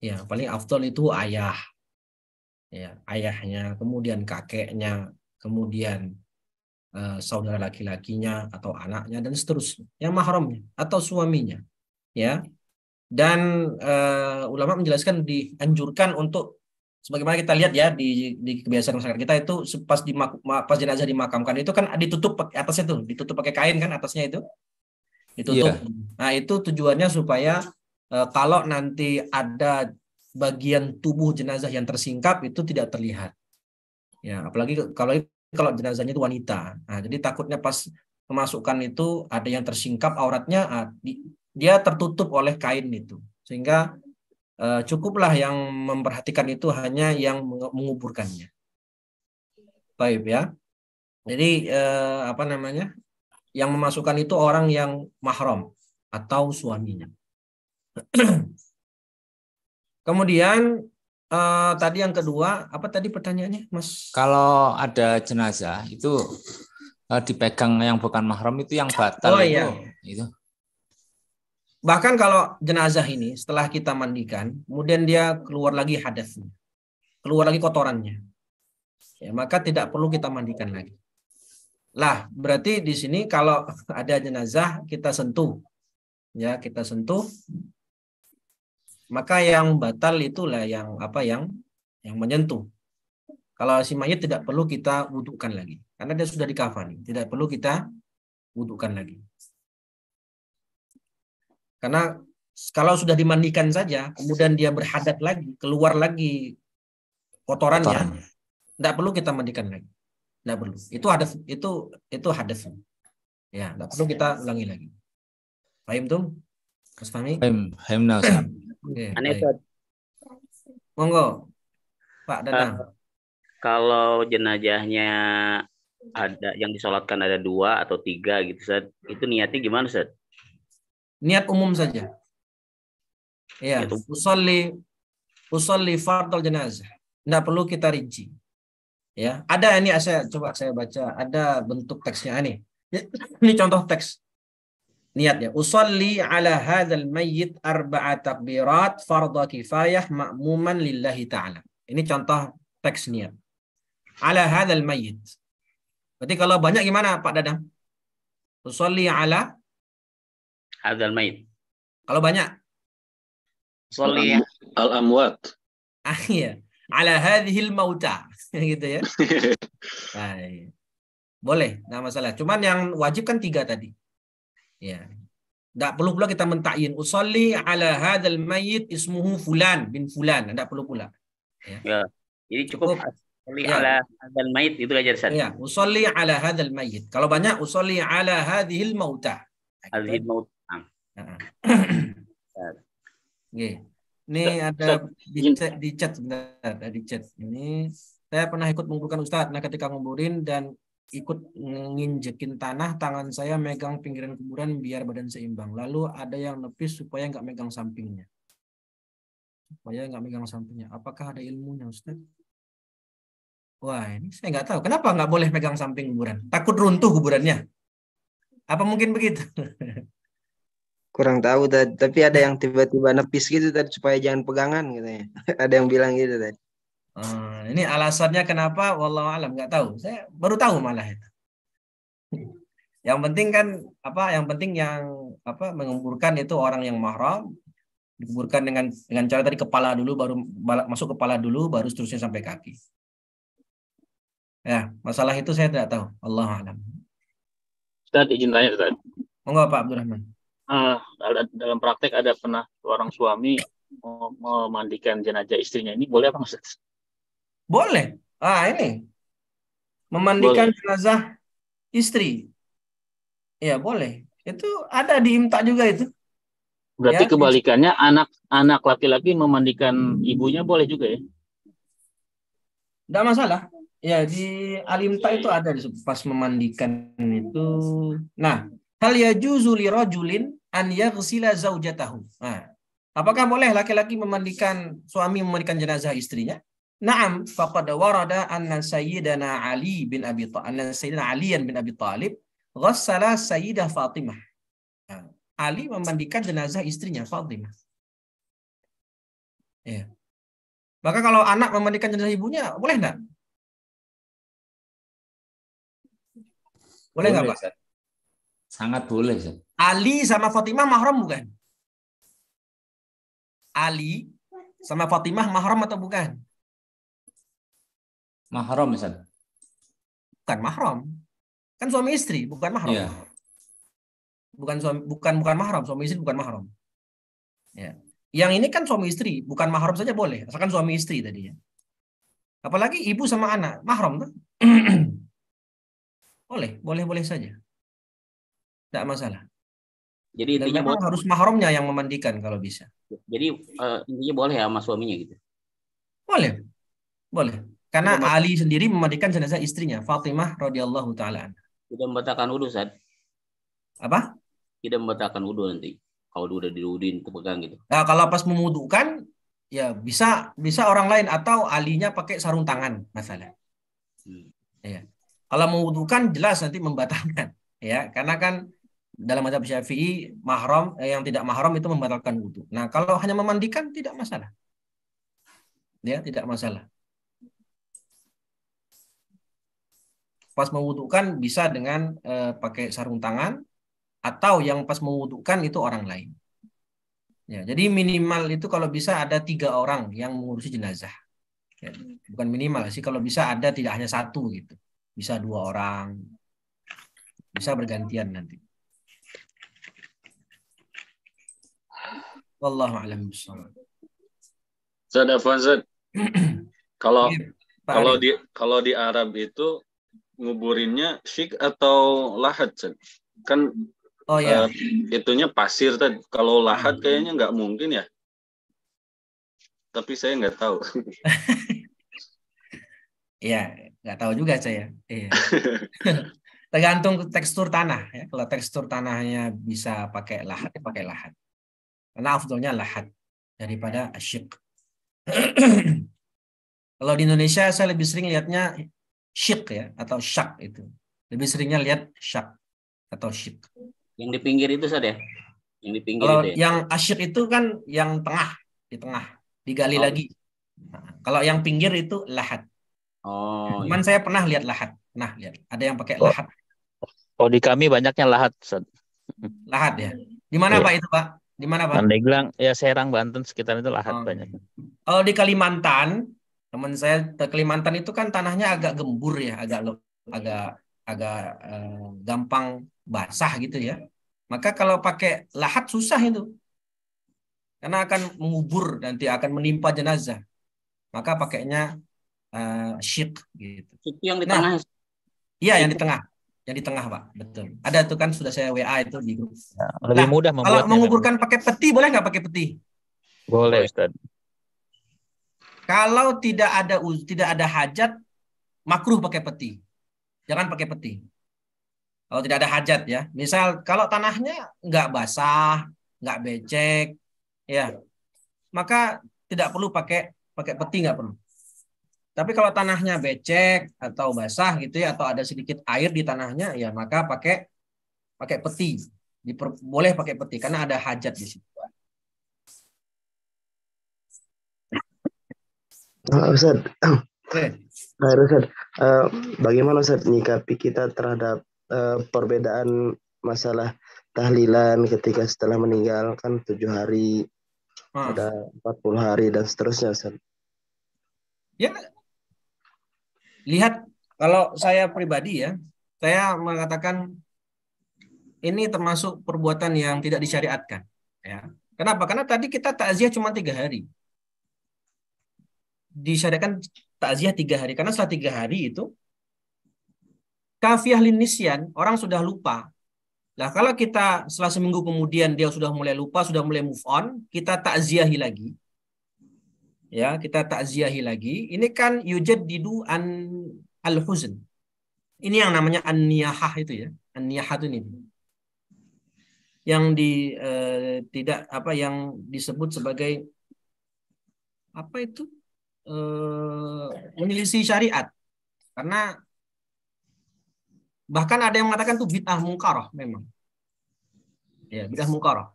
Ya, paling afdal itu ayah. Ya, ayahnya, kemudian kakeknya, kemudian saudara laki-lakinya atau anaknya dan seterusnya. Yang mahramnya atau suaminya. Ya. Dan ulama menjelaskan dianjurkan untuk sebagaimana kita lihat ya di kebiasaan masyarakat kita itu pas jenazah dimakamkan itu kan ditutup atasnya tuh, ditutup pakai kain kan atasnya itu ditutup. Yeah. Nah, itu tujuannya supaya kalau nanti ada bagian tubuh jenazah yang tersingkap itu tidak terlihat. Ya, apalagi kalau jenazahnya itu wanita. Nah, jadi takutnya pas memasukkan itu ada yang tersingkap auratnya, dia tertutup oleh kain itu. Sehingga cukuplah yang memperhatikan itu hanya yang menguburkannya. Baik ya. Jadi yang memasukkan itu orang yang mahram atau suaminya. Kemudian tadi yang kedua, apa tadi pertanyaannya, Mas? Kalau ada jenazah itu dipegang yang bukan mahram itu yang batal itu. Bahkan kalau jenazah ini setelah kita mandikan, kemudian dia keluar lagi hadasnya, keluar lagi kotorannya, ya maka tidak perlu kita mandikan lagi. Lah, berarti di sini kalau ada jenazah kita sentuh, ya kita sentuh, maka yang batal itulah yang menyentuh. Kalau si mayit tidak perlu kita wudhukan lagi, karena dia sudah dikafani, tidak perlu kita wudhukan lagi. Karena kalau sudah dimandikan saja, kemudian dia berhadat lagi, keluar lagi kotorannya, tidak perlu kita mandikan lagi. Tidak perlu. Itu hadas. Ya, tidak perlu kita ulangi lagi. Paham tuh, Mas Fahmi? Paham nah, Ustaz. Oke, Aneh, baik. Ustaz. Monggo, Pak Danang. Kalau jenazahnya ada yang disolatkan ada 2 atau 3 gitu, Ustaz. Itu niatnya gimana, Ustaz? Niat umum saja. Ya, Niat usolli fardal jenazah. Tidak perlu kita rinci. Ya, ada ini coba saya baca, ada bentuk teksnya ini. Ini contoh teks niatnya. Usolli ala hadzal mayyit 4 takbirat fardhu kifayah ma'muman lillahi ta'ala. Ini contoh teks niat. Ala hadzal mayyit. Berarti kalau banyak gimana Pak Dadang? Usolli ala hadzal mayit. kalau banyak. Sholli Al-amwat. Iya. Ala hadhil mauta. Gitu ya. Nah, iya. Boleh, nggak masalah. Cuman yang wajib kan 3 tadi. Ya. Nggak perlu pula kita mentakyin. Usolli ala hadzal mayyit ismuhu fulan bin fulan. Nggak perlu pula. ya. Jadi cukup sholli ala hadzal mayit itu aja, Ustaz. Ya, usolli ala hadzal mayyit. Kalau banyak usolli ala hadhil mauta. Al-hid maut. Oke. Ini ada di chat sebentar, ada di chat. Ini saya pernah ikut menguburkan Ustadz. Nah, ketika nguburin dan ikut nginjekin tanah, tangan saya megang pinggiran kuburan biar badan seimbang. Lalu ada yang nepis supaya nggak megang sampingnya. Apakah ada ilmunya, Ustadz? Wah, ini saya nggak tahu. Kenapa nggak boleh megang samping kuburan? Takut runtuh kuburannya? Apa mungkin begitu? Kurang tahu tadi, tapi ada yang tiba-tiba nepis gitu tadi supaya jangan pegangan katanya. Ada yang bilang gitu tadi. Ini alasannya kenapa? Wallahu alam, nggak tahu. Saya baru tahu malah itu. Yang penting kan Yang penting menguburkan itu orang yang mahram, dikuburkan dengan cara tadi kepala dulu, baru masuk kepala dulu, baru seterusnya sampai kaki. Ya, masalah itu saya tidak tahu. Wallahu alam. Ustaz, izin tanya, Ustaz. Monggo Pak Abdurrahman. Dalam praktek ada pernah seorang suami memandikan jenazah istrinya, ini boleh apa Ustaz? Boleh. Ini memandikan jenazah istri. Ya, boleh. Itu ada di IMTA juga itu. Berarti Ya, kebalikannya anak laki-laki memandikan ibunya boleh juga ya? tidak masalah. Ya, di Al-IMTA itu ada pas memandikan itu. Nah, hal yajuzu li rajulin an yaghsila zaujatahu. Nah, apakah boleh laki-laki suami memandikan jenazah istrinya? Naam, faqad warada anna Sayyidina Aliyan bin Abi Thalib ghassala Sayyidah Fatimah. Nah, Ali memandikan jenazah istrinya Fatimah. Ya. Maka kalau anak memandikan jenazah ibunya, boleh enggak? Boleh enggak, Pak? Sangat boleh, Ustaz. Ali sama Fatimah mahram bukan? Ali sama Fatimah mahram atau bukan? Mahram, Ustaz. Bukan mahram. Kan suami istri, bukan mahram. Iya. Bukan mahram, suami istri bukan mahram. Ya. Yang ini kan suami istri, bukan mahram saja boleh, asalkan suami istri tadi ya. Apalagi ibu sama anak, mahram tuh. boleh saja. Tidak masalah. Jadi Dan intinya memang harus mahramnya yang memandikan kalau bisa. Jadi intinya boleh ya sama suaminya gitu. Boleh. Karena Ali sendiri memandikan jenazah istrinya, Fatimah radhiyallahu taala anha. Tidak membatalkan wudu, Ustaz. Apa? Tidak membatalkan wudu nanti. Kalau udah diwuduin kepegang gitu. Nah, kalau pas memudukan ya bisa orang lain atau alinya pakai sarung tangan masalah. Ya. Kalau mewudukan jelas nanti membatalkan ya, karena kan dalam mazhab Syafi'i mahram yang tidak mahram itu membatalkan wudu. Nah, kalau hanya memandikan tidak masalah. Ya, tidak masalah. Pas mewudukan bisa dengan pakai sarung tangan atau yang pas mewudukan itu orang lain. Ya, jadi minimal itu kalau bisa ada 3 orang yang mengurusi jenazah. Ya, bukan minimal sih, kalau bisa ada tidak hanya 1 gitu. Bisa 2 orang. Bisa bergantian nanti. Wallahu a'lam bishawab. Ustaz, Afwan, Ustaz. Kalau Iya, Pak Arif. kalau di Arab itu nguburinnya syik atau lahat, Ustaz? Kan Oh ya, itunya pasir tadi. Kalau lahat kayaknya nggak mungkin ya. Tapi saya nggak tahu. iya, nggak tahu juga saya. Iya. Tergantung tekstur tanah ya. Kalau tekstur tanahnya bisa pakai lahat, ya pakai lahat. Karena afdolnya lahat daripada asyik. Kalau di Indonesia saya lebih sering lihatnya syik ya atau syak itu. Lebih seringnya lihat syak atau syik. Yang di pinggir itu Ustaz ya? Yang di pinggir Kalau itu ya? yang asyik itu kan yang tengah, di tengah, digali Oh. lagi. Nah, kalau yang pinggir itu lahat. Oh, Cuman iya. saya pernah lihat lahat. Nah, lihat ada yang pakai Oh. lahat. Oh, di kami banyaknya lahat, Ustaz. Lahat ya. Di mana Iya. Pak itu, Pak? Di mana, Pak? Pandeglang, ya Serang, Banten sekitar itu lahat Oh. banyak. Kalau di Kalimantan, teman saya di Kalimantan itu kan tanahnya agak gembur ya, agak gampang basah gitu ya. Maka kalau pakai lahat susah itu. Karena akan mengubur nanti akan menimpa jenazah. Maka pakainya syik gitu. Itu yang di Nah, tengah. iya yang di tengah. Yang di tengah, Pak. Betul. Ada tuh kan sudah saya WA itu di grup. Lebih Nah, mudah kalau membuatnya. menguburkan pakai peti boleh nggak pakai peti? Boleh, Ustaz. Kalau tidak ada hajat, makruh pakai peti. Jangan pakai peti. Kalau tidak ada hajat ya. Misal kalau tanahnya nggak basah, nggak becek, ya, maka tidak perlu pakai peti, nggak perlu. Tapi kalau tanahnya becek atau basah gitu ya, atau ada sedikit air di tanahnya, ya maka pakai peti. Boleh pakai peti karena ada hajat di situ. Ustaz, Oke. Ustaz, bagaimana Ustaz nyikapi kita terhadap perbedaan masalah tahlilan ketika setelah meninggal kan 7 hari, ada 40 hari dan seterusnya Ustaz. Ya, lihat kalau saya pribadi ya, saya mengatakan ini termasuk perbuatan yang tidak disyariatkan. Ya. Kenapa? Karena tadi kita takziah cuma 3 hari. Disyariatkan takziah 3 hari. Karena setelah 3 hari itu kafiyah linisyan, orang sudah lupa. Nah, kalau kita setelah seminggu kemudian dia sudah mulai lupa, sudah mulai move on, kita takziahi lagi. Ya, kita takziahi lagi. Ini kan yujaddidu al-huzn. Ini yang namanya an-niyahah itu ya. An-niyahah itu ini. Yang tidak apa yang disebut sebagai apa itu? Menyelisih syariat. Karena bahkan ada yang mengatakan itu bid'ah mungkarah memang. Ya, bid'ah mungkarah.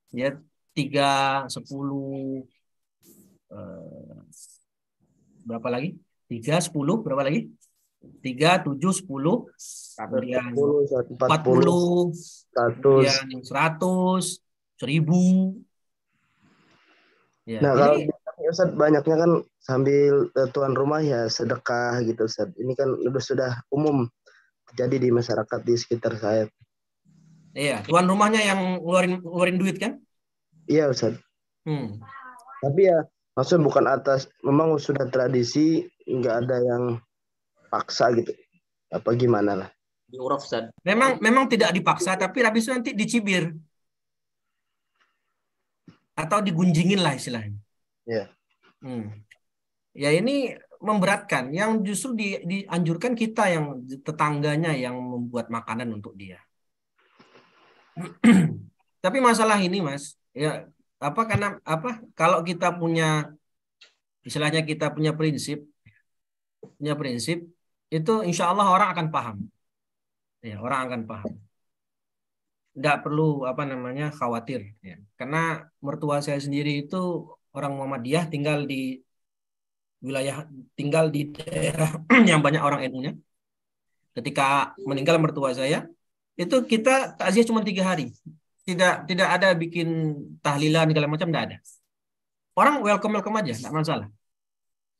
Ya, 3, 10, berapa lagi? 3, 10, berapa lagi? 3, 7, 10, kemudian 40, kemudian 100, 1000. Ya, Nah, ini kalau Ustaz banyaknya kan sambil tuan rumah ya sedekah gitu Ustaz. Ini kan sudah umum terjadi di masyarakat di sekitar saya. iya, tuan rumahnya yang ngeluarin duit kan? Iya Ustaz. Tapi ya maksudnya bukan atas, memang sudah tradisi, nggak ada yang paksa gitu. Apa gimana lah? Di uruf, Ustaz. Memang tidak dipaksa, tapi habis itu nanti dicibir. Atau digunjingin lah istilahnya. Iya. Ya ini memberatkan. Yang justru dianjurkan kita yang tetangganya yang membuat makanan untuk dia. Tapi masalah ini Mas, ya karena kalau kita punya istilahnya kita punya prinsip itu insya Allah orang akan paham. Ya, orang akan paham. Nggak perlu khawatir ya. Karena mertua saya sendiri itu orang Muhammadiyah, tinggal di daerah yang banyak orang NU-nya. Ketika meninggal mertua saya, itu kita takziah cuma 3 hari. Tidak ada bikin tahlilan segala macam, tidak ada. Orang welcome aja, tidak masalah.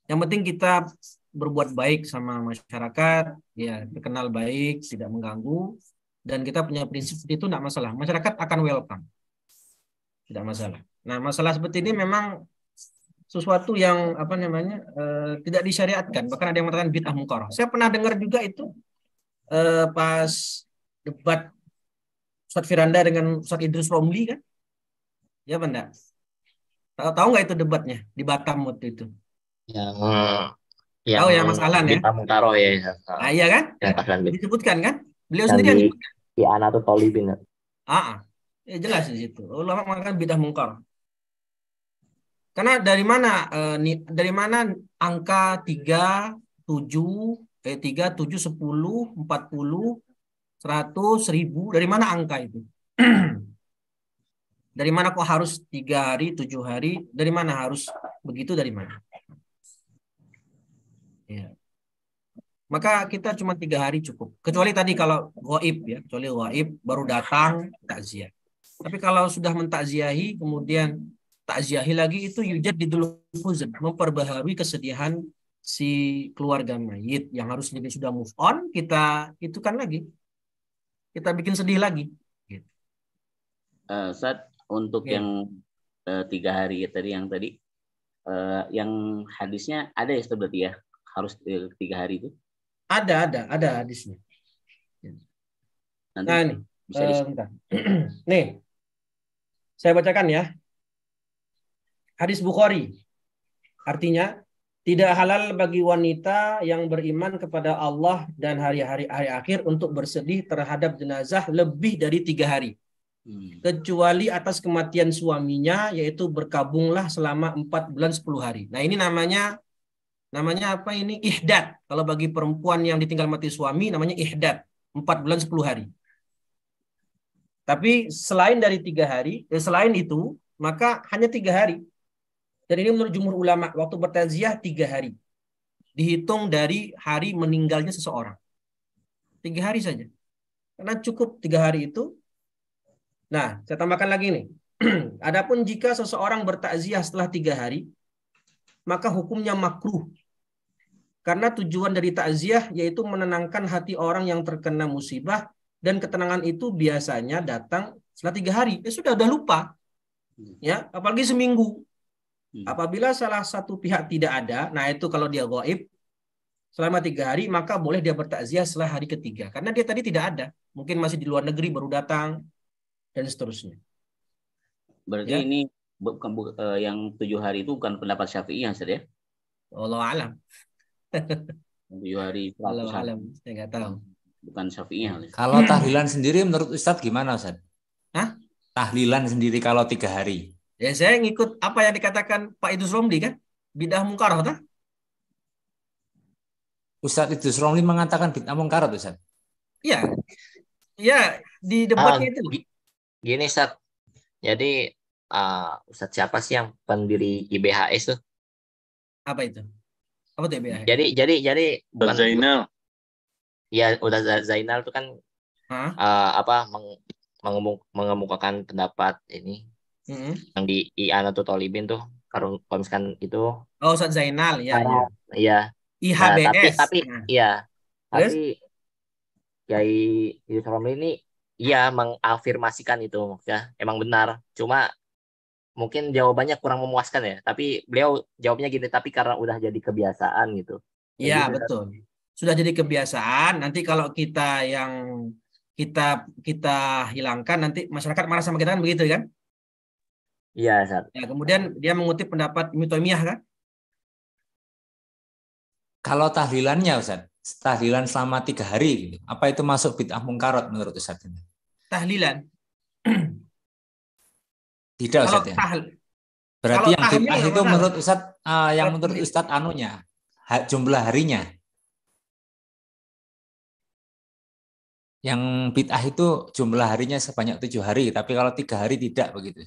Yang penting kita berbuat baik sama masyarakat, ya terkenal baik, tidak mengganggu, dan kita punya prinsip itu tidak masalah. Masyarakat akan welcome, tidak masalah. Nah, masalah seperti ini memang sesuatu yang apa namanya tidak disyariatkan, bahkan ada yang mengatakan bid'ah mungkarah. Saya pernah dengar juga itu pas debat Ustadz Firanda dengan Ustadz Idrus Romli kan, ya benar. Tahu nggak itu debatnya di Batam waktu itu? Yang Tahu ya Mas Alan ya? Bintang Mungkaro ya. Ah, iya kan? Yang Taslan Bin. Disebutkan kan? Beliau Yang sendiri yang disebutkan. di Anatul Talibin. Ya jelas di situ. Ulama mengatakan bid'ah mungkar. Karena dari mana angka 3, 7, 10, 40, 100, 1000, dari mana angka itu? Dari mana kok harus 3 hari, 7 hari? Dari mana harus begitu? Dari mana? Ya. Maka kita cuma 3 hari cukup. Kecuali tadi kalau ghaib ya, kecuali ghaib baru datang takziah. Tapi kalau sudah mentakziahi kemudian takziahi lagi, itu yujaddidul huzn, memperbaharui kesedihan si keluarga mayit yang harusnya dia sudah move on, kita itukan lagi. Kita bikin sedih lagi. Gitu. Ustaz, untuk yang 3 hari tadi yang hadisnya ada ya berarti ya, harus 3 hari itu? Ada hadisnya. Nanti Nah ini, bentar. Nih, saya bacakan ya. Hadis Bukhari. Artinya, tidak halal bagi wanita yang beriman kepada Allah dan hari-hari akhir untuk bersedih terhadap jenazah lebih dari 3 hari. Kecuali atas kematian suaminya, yaitu berkabunglah selama 4 bulan 10 hari. Nah ini namanya apa ini? Ihdad. Kalau bagi perempuan yang ditinggal mati suami, namanya ihdad. 4 bulan 10 hari. Tapi selain dari 3 hari, selain itu, maka hanya 3 hari. Dan ini menurut jumhur ulama, waktu bertaziah 3 hari. Dihitung dari hari meninggalnya seseorang. 3 hari saja. Karena cukup 3 hari itu. Nah, saya tambahkan lagi nih. Adapun jika seseorang bertakziah setelah 3 hari, maka hukumnya makruh. Karena tujuan dari takziah yaitu menenangkan hati orang yang terkena musibah, dan ketenangan itu biasanya datang setelah 3 hari. Ya sudah lupa. Ya, apalagi seminggu. Apabila salah satu pihak tidak ada, nah itu kalau dia gaib selama 3 hari, maka boleh dia bertakziah setelah hari ketiga. Karena dia tadi tidak ada. Mungkin masih di luar negeri baru datang, dan seterusnya. Berarti ini yang 7 hari itu bukan pendapat Syafi'i ya, Ustaz ya? Wallahu alam. 7 hari 100 Wallahu alam, saya nggak tahu. Bukan Syafi'i ya. Kalau tahlilan sendiri menurut Ustadz gimana, Ustadz? Hah? Tahlilan sendiri kalau 3 hari. Ya saya ngikut apa yang dikatakan Pak Idrus Romli kan? Bid'ah mungkarah kan? Ustadz Idrus Romli mengatakan bid'ah mungkarah, Ustadz. Iya. Ya, di debatnya itu. Gini, Ustadz. Jadi Ustadz siapa sih yang pendiri IBHS tuh? Apa itu? Apa tuh IBHS? Jadi bukan Zainal. Ya, udah Zainal tuh kan mengemukakan pendapat ini. Yang di Anatul Talibin tuh, kalau misalkan itu Ustadz Zainal ya. Iya. IHBS. Tapi Kiai Idrus Romli ini mengafirmasikan itu, ya emang benar. Cuma mungkin jawabannya kurang memuaskan ya. Tapi beliau jawabnya gini, tapi karena udah jadi kebiasaan gitu. Iya betul. Sudah jadi kebiasaan. Nanti kalau kita yang kita hilangkan, nanti masyarakat marah sama kita kan, begitu kan? Iya, Ustaz. Ya, kemudian dia mengutip pendapat Ibnu Taimiyah kan? Kalau tahlilannya, Ustaz, tahlilan selama 3 hari, gitu, apa itu masuk bid'ah mungkarat menurut Ustaz? Tahlilan? Tidak, Ustaz ya. Berarti yang bid'ah itu menurut Ustaz, yang menurut Ustaz anunya, jumlah harinya. Yang bid'ah itu jumlah harinya sebanyak 7 hari, tapi kalau 3 hari tidak begitu.